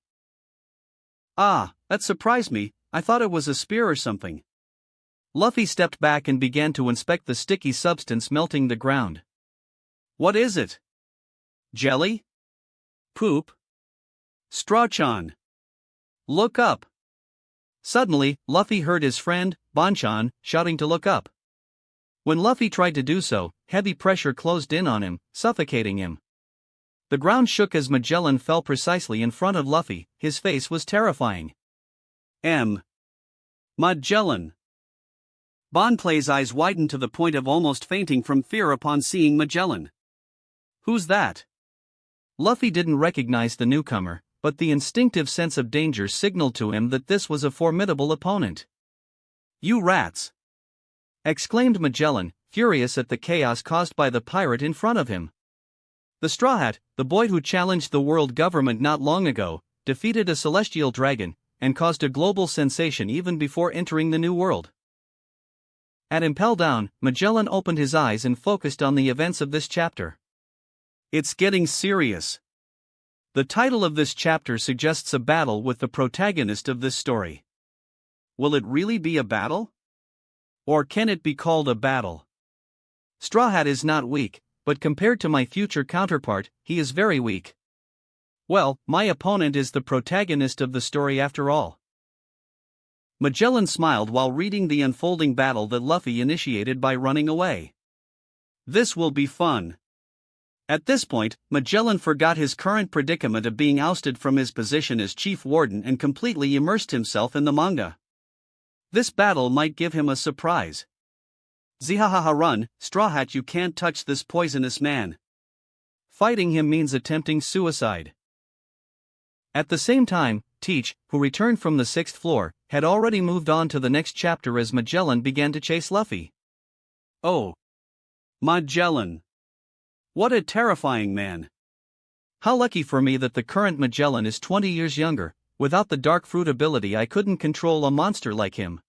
Ah, that surprised me, I thought it was a spear or something. Luffy stepped back and began to inspect the sticky substance melting the ground. What is it? Jelly? Poop? Strawchan. Look up. Suddenly, Luffy heard his friend, Bonchan, shouting to look up. When Luffy tried to do so, heavy pressure closed in on him, suffocating him. The ground shook as Magellan fell precisely in front of Luffy, his face was terrifying. Magellan. Bon Clay's eyes widened to the point of almost fainting from fear upon seeing Magellan. Who's that? Luffy didn't recognize the newcomer, but the instinctive sense of danger signaled to him that this was a formidable opponent. You rats! Exclaimed Magellan, furious at the chaos caused by the pirate in front of him. The Straw Hat, the boy who challenged the world government not long ago, defeated a celestial dragon, and caused a global sensation even before entering the New World. At Impel Down, Magellan opened his eyes and focused on the events of this chapter. It's getting serious. The title of this chapter suggests a battle with the protagonist of this story. Will it really be a battle? Or can it be called a battle? Straw Hat is not weak, but compared to my future counterpart, he is very weak. Well, my opponent is the protagonist of the story after all. Magellan smiled while reading the unfolding battle that Luffy initiated by running away. This will be fun. At this point, Magellan forgot his current predicament of being ousted from his position as chief warden and completely immersed himself in the manga. This battle might give him a surprise. Zihahaha, run, Straw Hat, you can't touch this poisonous man. Fighting him means attempting suicide. At the same time, Teach, who returned from the 6th floor, had already moved on to the next chapter as Magellan began to chase Luffy. Oh. Magellan. What a terrifying man. How lucky for me that the current Magellan is 20 years younger. Without the dark fruit ability, I couldn't control a monster like him.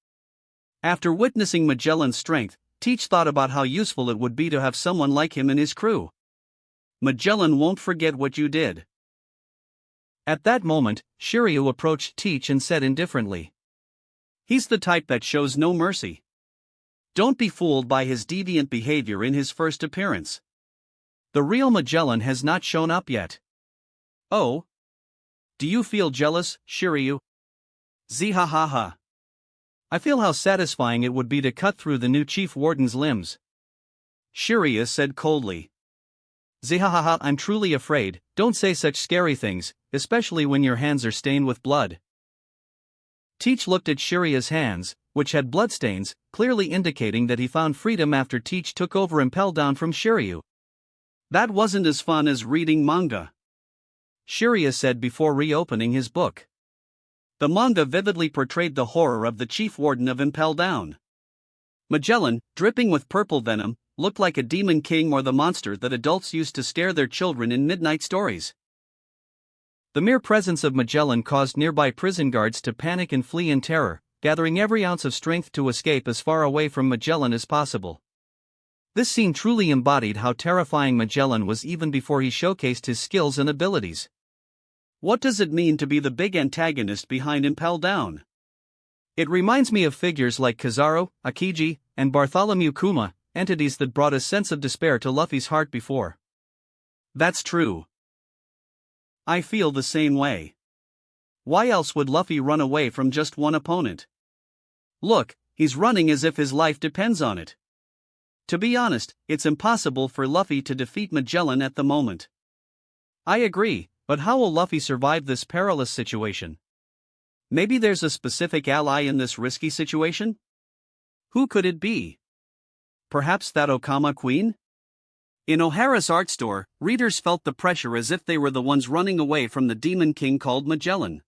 After witnessing Magellan's strength, Teach thought about how useful it would be to have someone like him in his crew. Magellan won't forget what you did. At that moment, Shiryu approached Teach and said indifferently, "He's the type that shows no mercy. Don't be fooled by his deviant behavior in his first appearance. The real Magellan has not shown up yet." "Oh? Do you feel jealous, Shiryu?" Zihahaha. I feel how satisfying it would be to cut through the new chief warden's limbs. Shiryu said coldly. Zihahaha, I'm truly afraid. Don't say such scary things, especially when your hands are stained with blood. Teach looked at Shiryu's hands, which had bloodstains, clearly indicating that he found freedom after Teach took over Impel Down from Shiryu. That wasn't as fun as reading manga, Shiryu said before reopening his book. The manga vividly portrayed the horror of the chief warden of Impel Down. Magellan, dripping with purple venom, looked like a demon king or the monster that adults used to scare their children in midnight stories. The mere presence of Magellan caused nearby prison guards to panic and flee in terror, gathering every ounce of strength to escape as far away from Magellan as possible. This scene truly embodied how terrifying Magellan was even before he showcased his skills and abilities. What does it mean to be the big antagonist behind Impel Down? It reminds me of figures like Kizaru, Akiji, and Bartholomew Kuma, entities that brought a sense of despair to Luffy's heart before. That's true. I feel the same way. Why else would Luffy run away from just one opponent? Look, he's running as if his life depends on it. To be honest, it's impossible for Luffy to defeat Magellan at the moment. I agree, but how will Luffy survive this perilous situation? Maybe there's a specific ally in this risky situation? Who could it be? Perhaps that Okama Queen? In O'Hara's art store, readers felt the pressure as if they were the ones running away from the demon king called Magellan.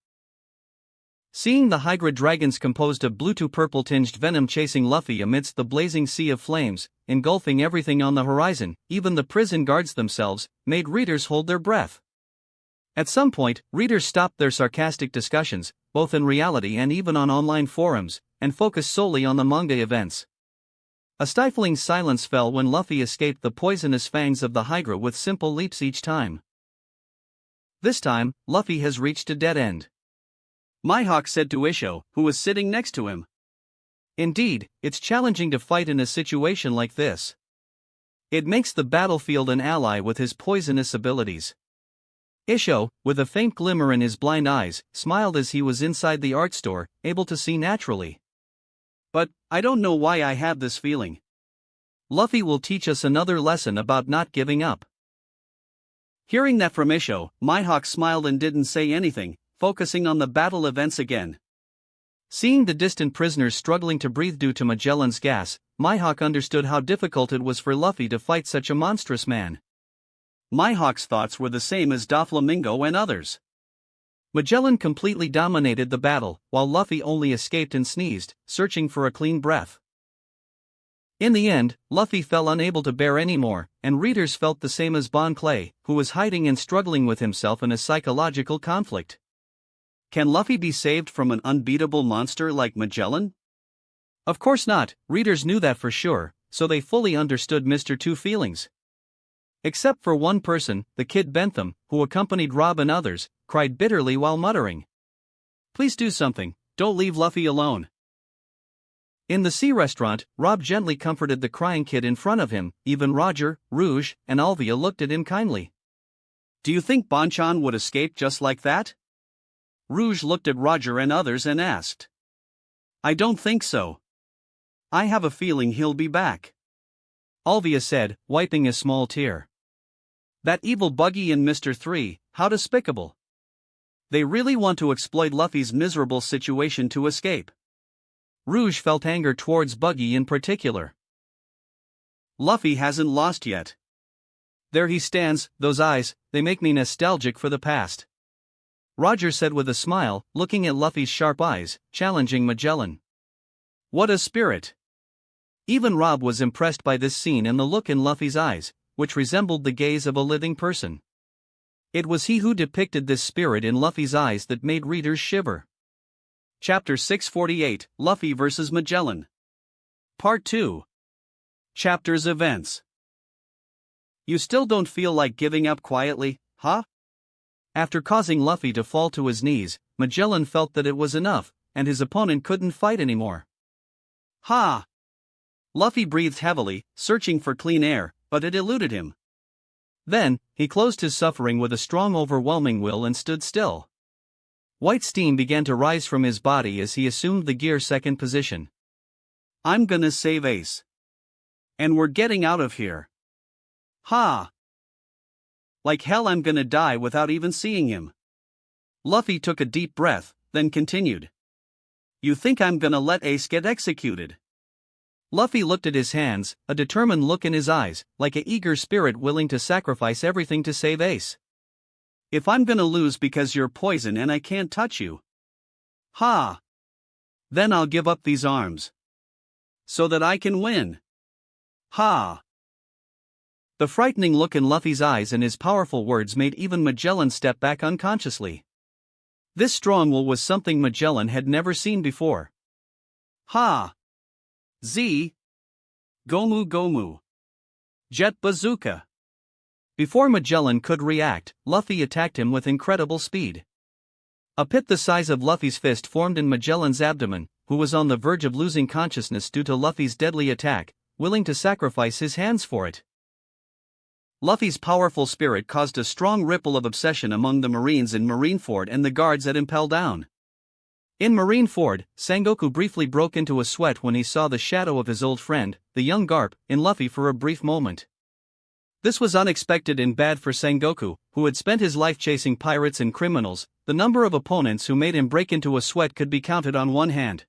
Seeing the Hydra dragons composed of blue to purple tinged venom chasing Luffy amidst the blazing sea of flames, engulfing everything on the horizon, even the prison guards themselves, made readers hold their breath. At some point, readers stopped their sarcastic discussions, both in reality and even on online forums, and focused solely on the manga events. A stifling silence fell when Luffy escaped the poisonous fangs of the Hydra with simple leaps each time. This time, Luffy has reached a dead end. Mihawk said to Isho, who was sitting next to him. Indeed, it's challenging to fight in a situation like this. It makes the battlefield an ally with his poisonous abilities. Isho, with a faint glimmer in his blind eyes, smiled as he was inside the art store, able to see naturally. But, I don't know why I have this feeling. Luffy will teach us another lesson about not giving up. Hearing that from Isho, Mihawk smiled and didn't say anything, focusing on the battle events again. Seeing the distant prisoners struggling to breathe due to Magellan's gas, Mihawk understood how difficult it was for Luffy to fight such a monstrous man. Mihawk's thoughts were the same as Doflamingo and others. Magellan completely dominated the battle, while Luffy only escaped and sneezed, searching for a clean breath. In the end, Luffy fell unable to bear any more, and readers felt the same as Bon Clay, who was hiding and struggling with himself in a psychological conflict. Can Luffy be saved from an unbeatable monster like Magellan? Of course not, readers knew that for sure, so they fully understood Mr. Two feelings. Except for one person, the kid Bentham, who accompanied Rob and others, cried bitterly while muttering, "Please do something, don't leave Luffy alone." In the sea restaurant, Rob gently comforted the crying kid in front of him. Even Roger, Rouge, and Alvia looked at him kindly. Do you think Bonchan would escape just like that? Rouge looked at Roger and others and asked. I don't think so. I have a feeling he'll be back. Alvia said, wiping a small tear. That evil Buggy and Mr. 3, how despicable. They really want to exploit Luffy's miserable situation to escape. Rouge felt anger towards Buggy in particular. Luffy hasn't lost yet. There he stands, those eyes, they make me nostalgic for the past. Roger said with a smile, looking at Luffy's sharp eyes, challenging Magellan. What a spirit! Even Rob was impressed by this scene and the look in Luffy's eyes, which resembled the gaze of a living person. It was he who depicted this spirit in Luffy's eyes that made readers shiver. Chapter 648, Luffy vs. Magellan. Part 2. Chapters Events. You still don't feel like giving up quietly, huh? After causing Luffy to fall to his knees, Magellan felt that it was enough, and his opponent couldn't fight anymore. Ha! Luffy breathed heavily, searching for clean air, but it eluded him. Then, he closed his suffering with a strong overwhelming will and stood still. White steam began to rise from his body as he assumed the gear second position. I'm gonna save Ace. And we're getting out of here. Ha! Like hell I'm gonna die without even seeing him. Luffy took a deep breath, then continued. You think I'm gonna let Ace get executed? Luffy looked at his hands, a determined look in his eyes, like an eager spirit willing to sacrifice everything to save Ace. If I'm gonna lose because you're poison and I can't touch you. Ha! Then I'll give up these arms. So that I can win. Ha! The frightening look in Luffy's eyes and his powerful words made even Magellan step back unconsciously. This strong will was something Magellan had never seen before. Ha! Z! Gomu Gomu! Jet Bazooka! Before Magellan could react, Luffy attacked him with incredible speed. A pit the size of Luffy's fist formed in Magellan's abdomen, who was on the verge of losing consciousness due to Luffy's deadly attack, willing to sacrifice his hands for it. Luffy's powerful spirit caused a strong ripple of obsession among the Marines in Marineford and the guards at Impel Down. In Marineford, Sengoku briefly broke into a sweat when he saw the shadow of his old friend, the young Garp, in Luffy for a brief moment. This was unexpected and bad for Sengoku, who had spent his life chasing pirates and criminals. The number of opponents who made him break into a sweat could be counted on one hand.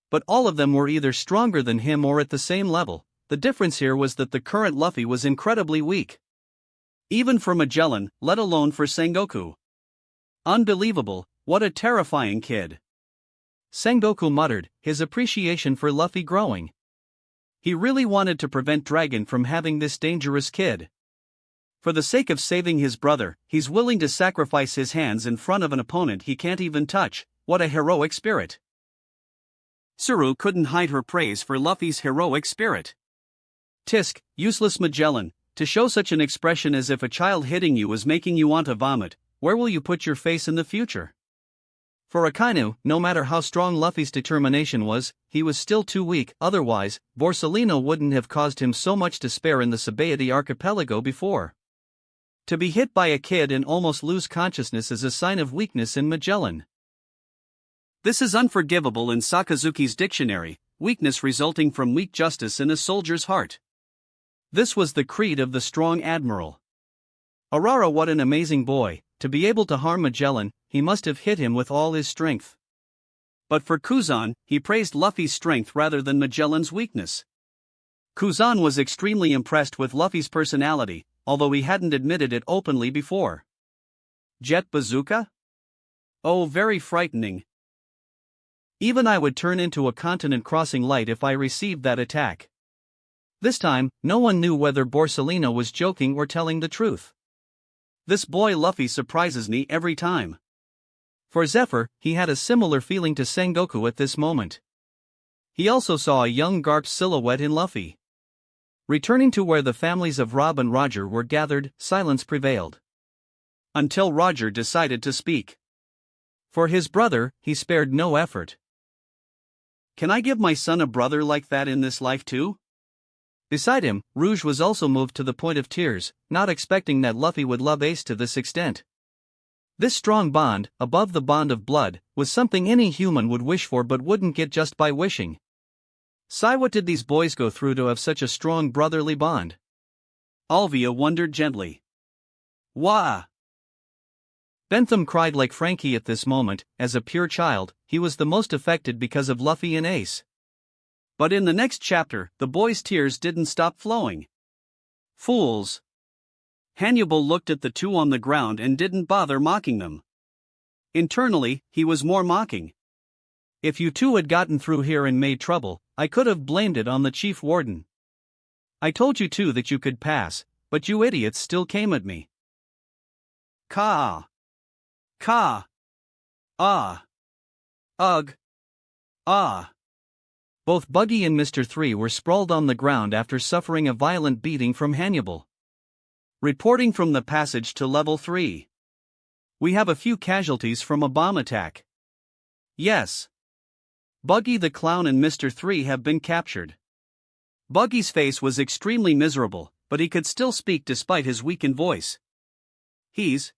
But all of them were either stronger than him or at the same level. The difference here was that the current Luffy was incredibly weak. Even for Magellan, let alone for Sengoku. Unbelievable, what a terrifying kid. Sengoku muttered, his appreciation for Luffy growing. He really wanted to prevent Dragon from having this dangerous kid. For the sake of saving his brother, he's willing to sacrifice his hands in front of an opponent he can't even touch. What a heroic spirit. Tsuru couldn't hide her praise for Luffy's heroic spirit. Tisk, useless Magellan, to show such an expression as if a child hitting you was making you want to vomit, where will you put your face in the future? For Akainu, no matter how strong Luffy's determination was, he was still too weak, otherwise, Borsalino wouldn't have caused him so much despair in the Sabaody archipelago before. To be hit by a kid and almost lose consciousness is a sign of weakness in Magellan. This is unforgivable in Sakazuki's dictionary, weakness resulting from weak justice in a soldier's heart. This was the creed of the strong admiral. Arara, what an amazing boy, to be able to harm Magellan, he must have hit him with all his strength. But for Kuzan, he praised Luffy's strength rather than Magellan's weakness. Kuzan was extremely impressed with Luffy's personality, although he hadn't admitted it openly before. Jet Bazooka? Oh, very frightening. Even I would turn into a continent-crossing light if I received that attack. This time, no one knew whether Borsalino was joking or telling the truth. This boy Luffy surprises me every time. For Zephyr, he had a similar feeling to Sengoku at this moment. He also saw a young Garp's silhouette in Luffy. Returning to where the families of Rob and Roger were gathered, silence prevailed. Until Roger decided to speak. For his brother, he spared no effort. Can I give my son a brother like that in this life too? Beside him, Rouge was also moved to the point of tears, not expecting that Luffy would love Ace to this extent. This strong bond, above the bond of blood, was something any human would wish for but wouldn't get just by wishing. Sigh, what did these boys go through to have such a strong brotherly bond? Alvia wondered gently. Wah! Bentham cried like Frankie at this moment. As a pure child, he was the most affected because of Luffy and Ace. But in the next chapter, the boys' tears didn't stop flowing. Fools! Hannibal looked at the two on the ground and didn't bother mocking them. Internally, he was more mocking. If you two had gotten through here and made trouble, I could have blamed it on the chief warden. I told you two that you could pass, but you idiots still came at me. Ka! Ka! Ah! Ugh! Ah! Both Buggy and Mr. 3 were sprawled on the ground after suffering a violent beating from Hannibal. Reporting from the passage to level 3. We have a few casualties from a bomb attack. Yes. Buggy the Clown and Mr. 3 have been captured. Buggy's face was extremely miserable, but he could still speak despite his weakened voice. He's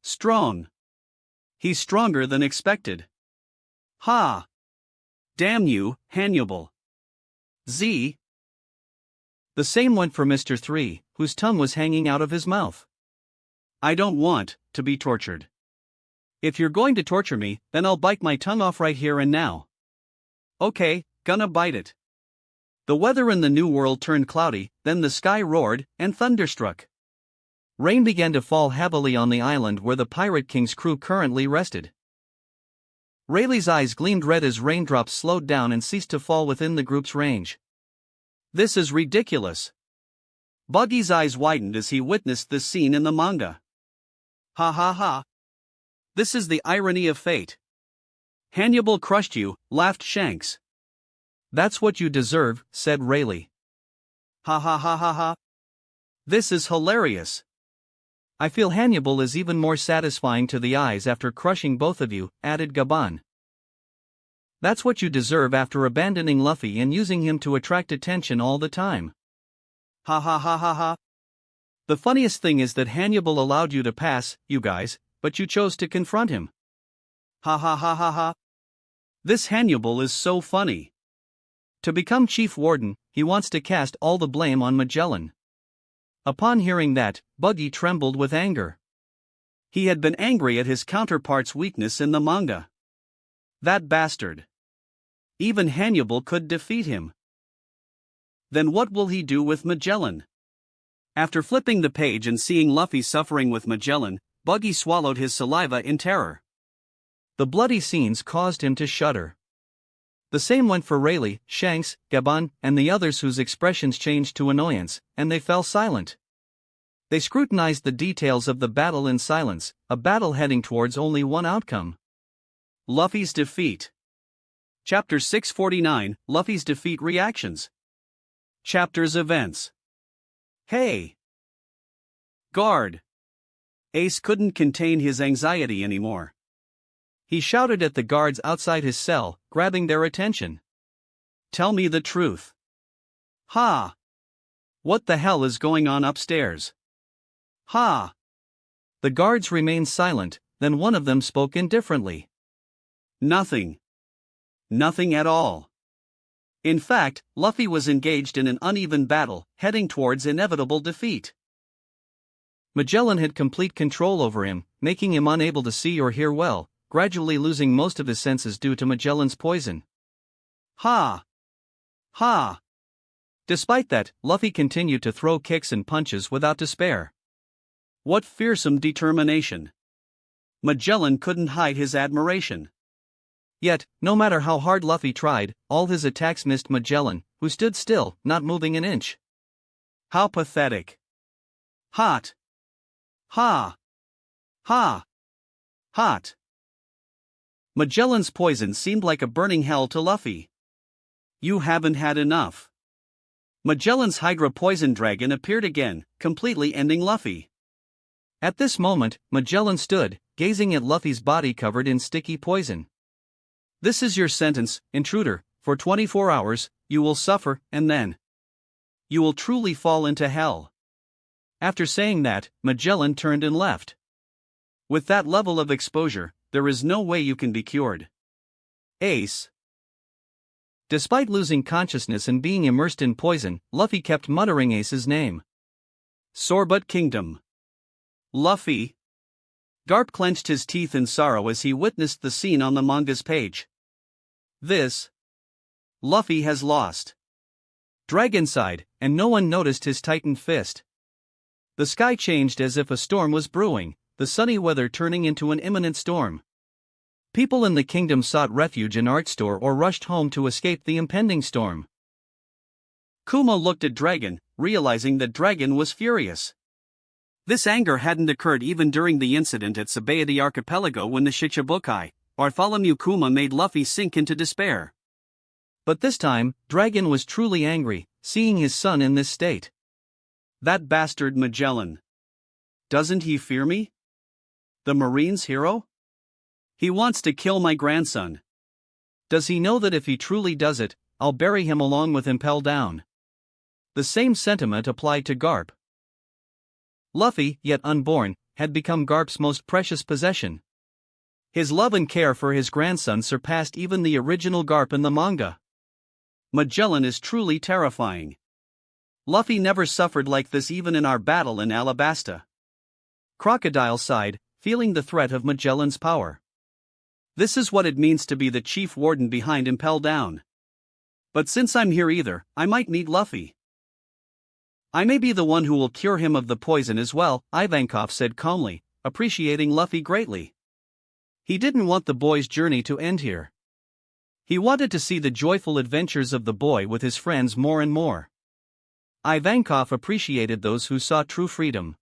strong. He's stronger than expected. Ha! Damn you, Hannibal. Z. The same went for Mr. 3, whose tongue was hanging out of his mouth. I don't want to be tortured. If you're going to torture me, then I'll bite my tongue off right here and now. Okay, gonna bite it. The weather in the New World turned cloudy, then the sky roared and thunderstruck. Rain began to fall heavily on the island where the Pirate King's crew currently rested. Rayleigh's eyes gleamed red as raindrops slowed down and ceased to fall within the group's range. This is ridiculous. Buggy's eyes widened as he witnessed this scene in the manga. Ha ha ha. This is the irony of fate. Hannibal crushed you, laughed Shanks. That's what you deserve, said Rayleigh. Ha ha ha ha ha. This is hilarious. I feel Hannibal is even more satisfying to the eyes after crushing both of you, added Gaban. That's what you deserve after abandoning Luffy and using him to attract attention all the time. Ha ha ha ha ha. The funniest thing is that Hannibal allowed you to pass, you guys, but you chose to confront him. Ha ha ha ha ha. This Hannibal is so funny. To become chief warden, he wants to cast all the blame on Magellan. Upon hearing that, Buggy trembled with anger. He had been angry at his counterpart's weakness in the manga. That bastard. Even Hannibal could defeat him. Then what will he do with Magellan? After flipping the page and seeing Luffy suffering with Magellan, Buggy swallowed his saliva in terror. The bloody scenes caused him to shudder. The same went for Rayleigh, Shanks, Gaban, and the others whose expressions changed to annoyance, and they fell silent. They scrutinized the details of the battle in silence, a battle heading towards only one outcome. Luffy's defeat. Chapter 649, Luffy's defeat reactions. Chapter's events. Hey! Guard! Ace couldn't contain his anxiety anymore. He shouted at the guards outside his cell, grabbing their attention. Tell me the truth. Ha! What the hell is going on upstairs? Ha! The guards remained silent, then one of them spoke indifferently. Nothing. Nothing at all. In fact, Luffy was engaged in an uneven battle, heading towards inevitable defeat. Magellan had complete control over him, making him unable to see or hear well, gradually losing most of his senses due to Magellan's poison. Ha! Ha! Despite that, Luffy continued to throw kicks and punches without despair. What fearsome determination! Magellan couldn't hide his admiration. Yet, no matter how hard Luffy tried, all his attacks missed Magellan, who stood still, not moving an inch. How pathetic. Hot. Ha. Ha. Hot. Magellan's poison seemed like a burning hell to Luffy. You haven't had enough. Magellan's Hydra Poison Dragon appeared again, completely ending Luffy. At this moment, Magellan stood, gazing at Luffy's body covered in sticky poison. This is your sentence, intruder. For 24 hours, you will suffer, and then you will truly fall into hell. After saying that, Magellan turned and left. With that level of exposure, there is no way you can be cured. Ace. Despite losing consciousness and being immersed in poison, Luffy kept muttering Ace's name. Sorbet Kingdom. Luffy. Garp clenched his teeth in sorrow as he witnessed the scene on the manga's page. This. Luffy has lost. Dragon sighed, and no one noticed his tightened fist. The sky changed as if a storm was brewing, the sunny weather turning into an imminent storm. People in the kingdom sought refuge in art store or rushed home to escape the impending storm. Kuma looked at Dragon, realizing that Dragon was furious. This anger hadn't occurred even during the incident at Sabaody Archipelago when the Shichibukai, Bartholomew Kuma made Luffy sink into despair. But this time, Dragon was truly angry, seeing his son in this state. That bastard Magellan. Doesn't he fear me? The Marine's hero? He wants to kill my grandson. Does he know that if he truly does it, I'll bury him along with Impel Down? The same sentiment applied to Garp. Luffy, yet unborn, had become Garp's most precious possession. His love and care for his grandson surpassed even the original Garp in the manga. Magellan is truly terrifying. Luffy never suffered like this even in our battle in Alabasta. Crocodile sighed, feeling the threat of Magellan's power. This is what it means to be the chief warden behind Impel Down. But since I'm here either, I might meet Luffy. I may be the one who will cure him of the poison as well, Ivankov said calmly, appreciating Luffy greatly. He didn't want the boy's journey to end here. He wanted to see the joyful adventures of the boy with his friends more and more. Ivankov appreciated those who saw true freedom.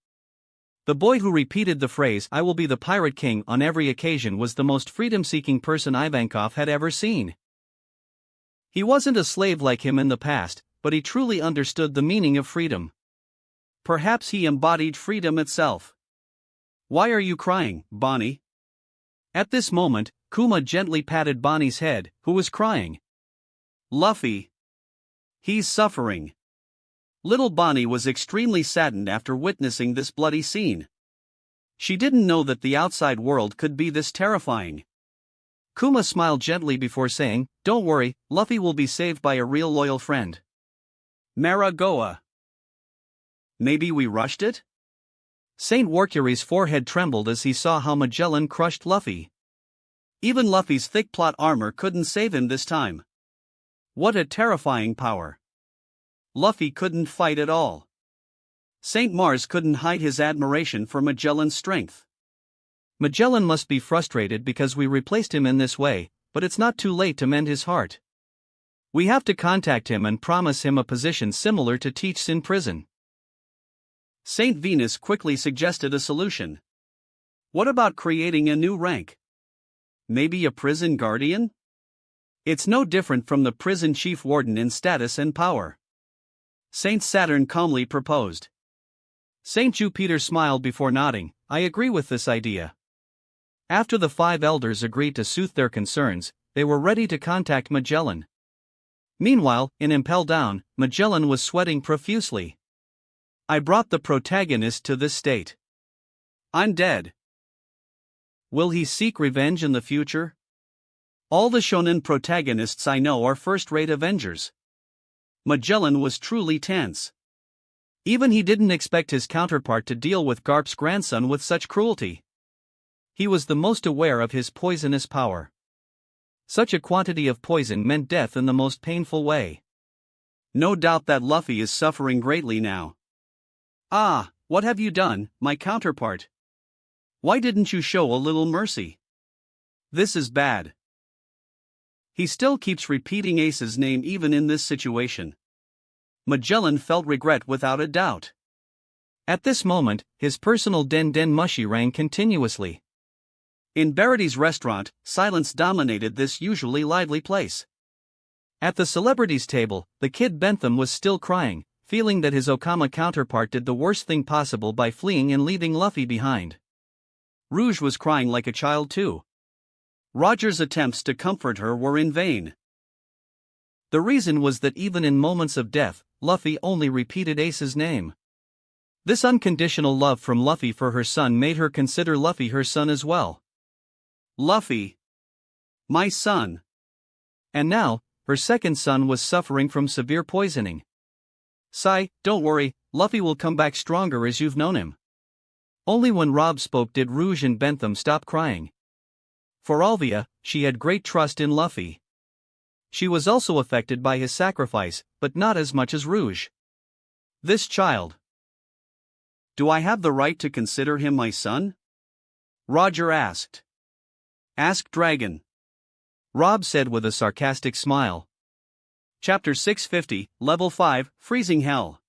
The boy who repeated the phrase "I will be the Pirate King" on every occasion was the most freedom-seeking person Ivankov had ever seen. He wasn't a slave like him in the past, but he truly understood the meaning of freedom. Perhaps he embodied freedom itself. Why are you crying, Bonnie? At this moment, Kuma gently patted Bonnie's head, who was crying. Luffy. He's suffering. Little Bonnie was extremely saddened after witnessing this bloody scene. She didn't know that the outside world could be this terrifying. Kuma smiled gently before saying, "Don't worry, Luffy will be saved by a real loyal friend." Maragoa. Maybe we rushed it? Saint Warcury's forehead trembled as he saw how Magellan crushed Luffy. Even Luffy's thick plot armor couldn't save him this time. What a terrifying power. Luffy couldn't fight at all. Saint Mars couldn't hide his admiration for Magellan's strength. Magellan must be frustrated because we replaced him in this way, but it's not too late to mend his heart. We have to contact him and promise him a position similar to Teach's in prison. Saint Venus quickly suggested a solution. What about creating a new rank? Maybe a prison guardian? It's no different from the prison chief warden in status and power. Saint Saturn calmly proposed. Saint Jupiter smiled before nodding. I agree with this idea. After the 5 elders agreed to soothe their concerns, they were ready to contact Magellan. Meanwhile, in Impel Down, Magellan was sweating profusely. I brought the protagonist to this state. I'm dead. Will he seek revenge in the future? All the shonen protagonists I know are first-rate Avengers. Magellan was truly tense. Even he didn't expect his counterpart to deal with Garp's grandson with such cruelty. He was the most aware of his poisonous power. Such a quantity of poison meant death in the most painful way. No doubt that Luffy is suffering greatly now. Ah, what have you done, my counterpart? Why didn't you show a little mercy? This is bad. He still keeps repeating Ace's name even in this situation. Magellan felt regret without a doubt. At this moment, his personal den mushi rang continuously. In Barity's restaurant, silence dominated this usually lively place. At the celebrities' table, the kid Bentham was still crying, feeling that his Okama counterpart did the worst thing possible by fleeing and leaving Luffy behind. Rouge was crying like a child too. Roger's attempts to comfort her were in vain. The reason was that even in moments of death, Luffy only repeated Ace's name. This unconditional love from Luffy for her son made her consider Luffy her son as well. Luffy. My son. And now, her second son was suffering from severe poisoning. Sigh, don't worry, Luffy will come back stronger as you've known him. Only when Rob spoke did Rouge and Bentham stop crying. For Alvia, she had great trust in Luffy. She was also affected by his sacrifice, but not as much as Rouge. This child. Do I have the right to consider him my son? Roger asked. Ask Dragon. Rob said with a sarcastic smile. Chapter 650, Level 5, Freezing Hell.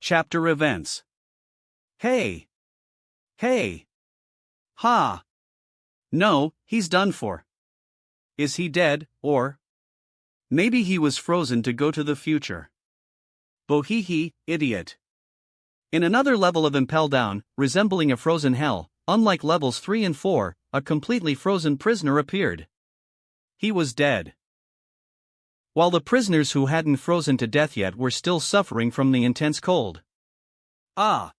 Chapter Events. Hey! Hey! Ha! No, he's done for. Is he dead, or? Maybe he was frozen to go to the future. Bohehe, idiot. In another level of Impel Down, resembling a frozen hell, unlike levels 3 and 4, a completely frozen prisoner appeared. He was dead. While the prisoners who hadn't frozen to death yet were still suffering from the intense cold. Ah!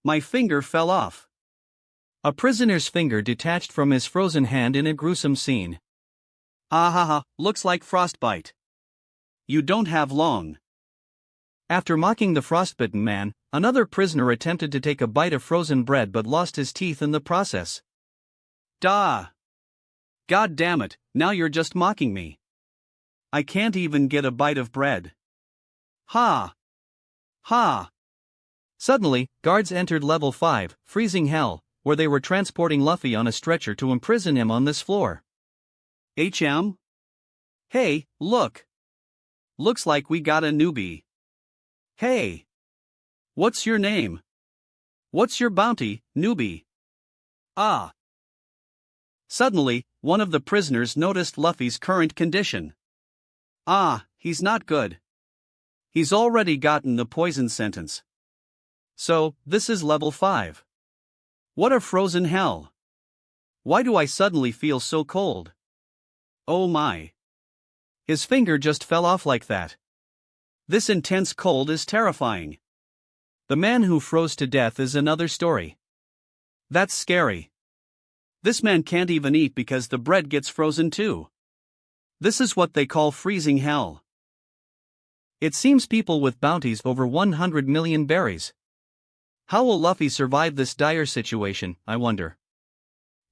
My finger fell off. A prisoner's finger detached from his frozen hand in a gruesome scene. Ahaha, looks like frostbite. You don't have long. After mocking the frostbitten man, another prisoner attempted to take a bite of frozen bread but lost his teeth in the process. Duh! God damn it, now you're just mocking me. I can't even get a bite of bread. Ha! Ha! Suddenly, guards entered level 5, Freezing Hell, where they were transporting Luffy on a stretcher to imprison him on this floor. HM? Hey, look! Looks like we got a newbie. Hey! What's your name? What's your bounty, newbie? Ah! Suddenly, one of the prisoners noticed Luffy's current condition. Ah, he's not good. He's already gotten the poison sentence. So, this is level 5. What a frozen hell. Why do I suddenly feel so cold? Oh my. His finger just fell off like that. This intense cold is terrifying. The man who froze to death is another story. That's scary. This man can't even eat because the bread gets frozen too. This is what they call freezing hell. It seems people with bounties over 100 million berries. How will Luffy survive this dire situation, I wonder?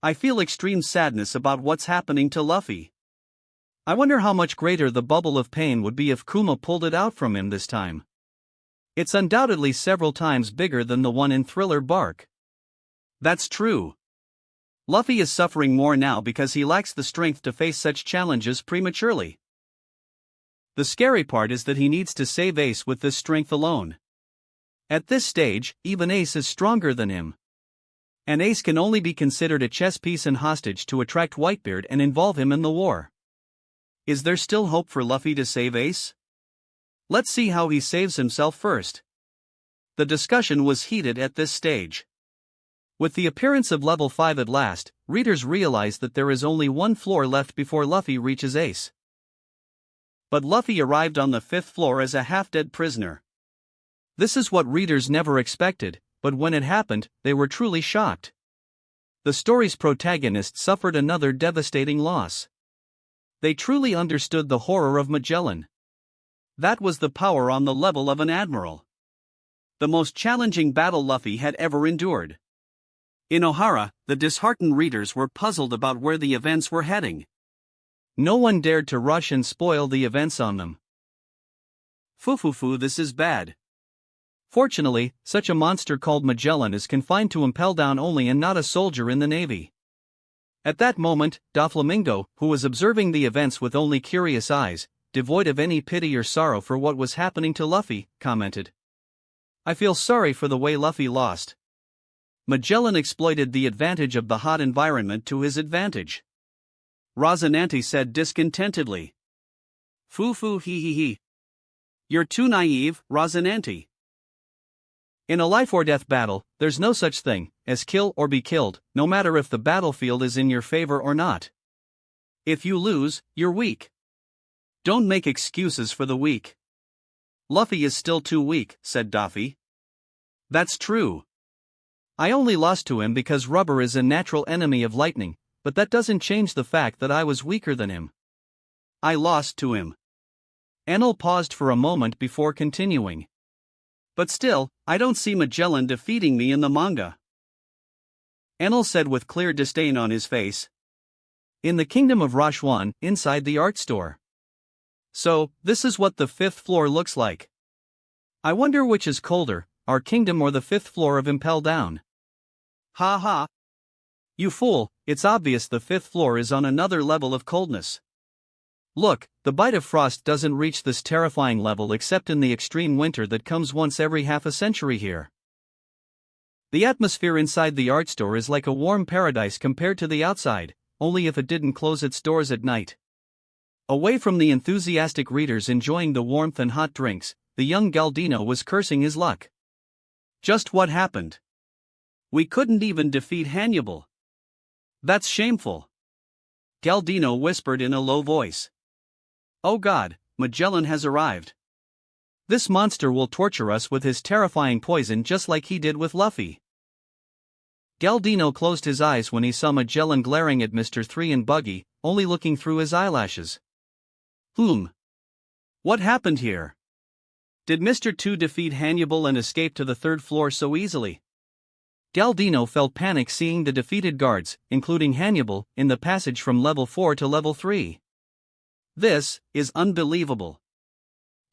I feel extreme sadness about what's happening to Luffy. I wonder how much greater the bubble of pain would be if Kuma pulled it out from him this time. It's undoubtedly several times bigger than the one in Thriller Bark. That's true. Luffy is suffering more now because he lacks the strength to face such challenges prematurely. The scary part is that he needs to save Ace with this strength alone. At this stage, even Ace is stronger than him. And Ace can only be considered a chess piece and hostage to attract Whitebeard and involve him in the war. Is there still hope for Luffy to save Ace? Let's see how he saves himself first. The discussion was heated at this stage. With the appearance of level 5 at last, readers realize that there is only one floor left before Luffy reaches Ace. But Luffy arrived on the 5th floor as a half-dead prisoner. This is what readers never expected, but when it happened, they were truly shocked. The story's protagonist suffered another devastating loss. They truly understood the horror of Magellan. That was the power on the level of an admiral. The most challenging battle Luffy had ever endured. In Ohara, the disheartened readers were puzzled about where the events were heading. No one dared to rush and spoil the events on them. Fufufu, this is bad. Fortunately, such a monster called Magellan is confined to Impel Down only and not a soldier in the Navy. At that moment, Doflamingo, who was observing the events with only curious eyes, devoid of any pity or sorrow for what was happening to Luffy, commented. I feel sorry for the way Luffy lost. Magellan exploited the advantage of the hot environment to his advantage. Rosinante said discontentedly. Foo hee hee hee. You're too naive, Rosinante. In a life-or-death battle, there's no such thing as kill or be killed, no matter if the battlefield is in your favor or not. If you lose, you're weak. Don't make excuses for the weak. Luffy is still too weak, said Daffy. That's true. I only lost to him because rubber is a natural enemy of lightning, but that doesn't change the fact that I was weaker than him. I lost to him. Enel paused for a moment before continuing. But still, I don't see Magellan defeating me in the manga. Enel said with clear disdain on his face. In the kingdom of Rashwan, inside the art store. So, this is what the 5th floor looks like. I wonder which is colder, our kingdom or the 5th floor of Impel Down. Ha ha. You fool, it's obvious the 5th floor is on another level of coldness. Look, the bite of frost doesn't reach this terrifying level except in the extreme winter that comes once every half a century here. The atmosphere inside the art store is like a warm paradise compared to the outside, only if it didn't close its doors at night. Away from the enthusiastic readers enjoying the warmth and hot drinks, the young Galdino was cursing his luck. Just what happened? We couldn't even defeat Hannibal. That's shameful. Galdino whispered in a low voice. Oh God, Magellan has arrived. This monster will torture us with his terrifying poison just like he did with Luffy. Galdino closed his eyes when he saw Magellan glaring at Mr. 3 and Buggy, only looking through his eyelashes. What happened here? Did Mr. 2 defeat Hannibal and escape to the 3rd floor so easily? Galdino felt panic seeing the defeated guards, including Hannibal, in the passage from level 4 to level 3. This is unbelievable.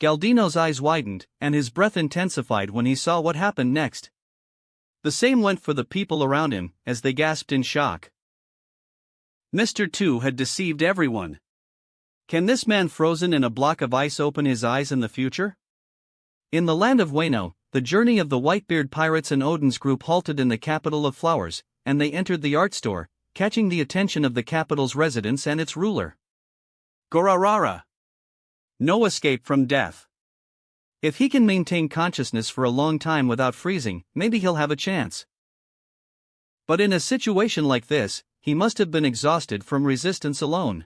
Galdino's eyes widened, and his breath intensified when he saw what happened next. The same went for the people around him, as they gasped in shock. Mr. 2 had deceived everyone. Can this man frozen in a block of ice open his eyes in the future? In the land of Wano, the journey of the Whitebeard pirates and Odin's group halted in the capital of flowers, and they entered the art store, catching the attention of the capital's residents and its ruler. Gorarara. No escape from death. If he can maintain consciousness for a long time without freezing, maybe he'll have a chance. But in a situation like this, he must have been exhausted from resistance alone.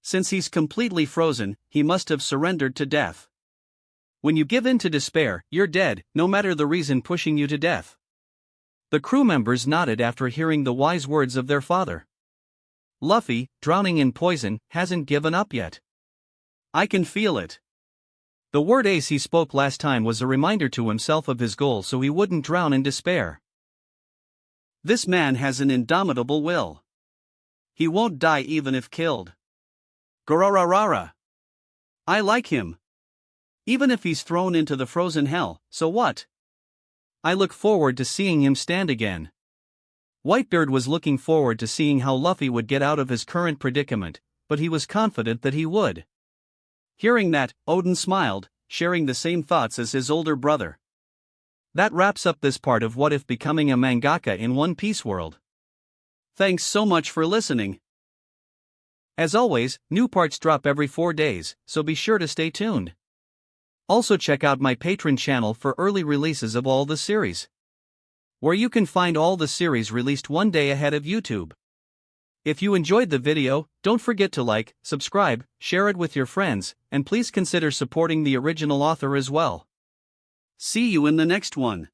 Since he's completely frozen, he must have surrendered to death. When you give in to despair, you're dead, no matter the reason pushing you to death. The crew members nodded after hearing the wise words of their father. Luffy, drowning in poison, hasn't given up yet. I can feel it. The word ace he spoke last time was a reminder to himself of his goal so he wouldn't drown in despair. This man has an indomitable will. He won't die even if killed. Gorararara. I like him. Even if he's thrown into the frozen hell, so what? I look forward to seeing him stand again. Whitebeard was looking forward to seeing how Luffy would get out of his current predicament, but he was confident that he would. Hearing that, Odin smiled, sharing the same thoughts as his older brother. That wraps up this part of What If Becoming a Mangaka in One Piece World. Thanks so much for listening. As always, new parts drop every 4 days, so be sure to stay tuned. Also check out my Patreon channel for early releases of all the series, where you can find all the series released one day ahead of YouTube. If you enjoyed the video, don't forget to like, subscribe, share it with your friends, and please consider supporting the original author as well. See you in the next one.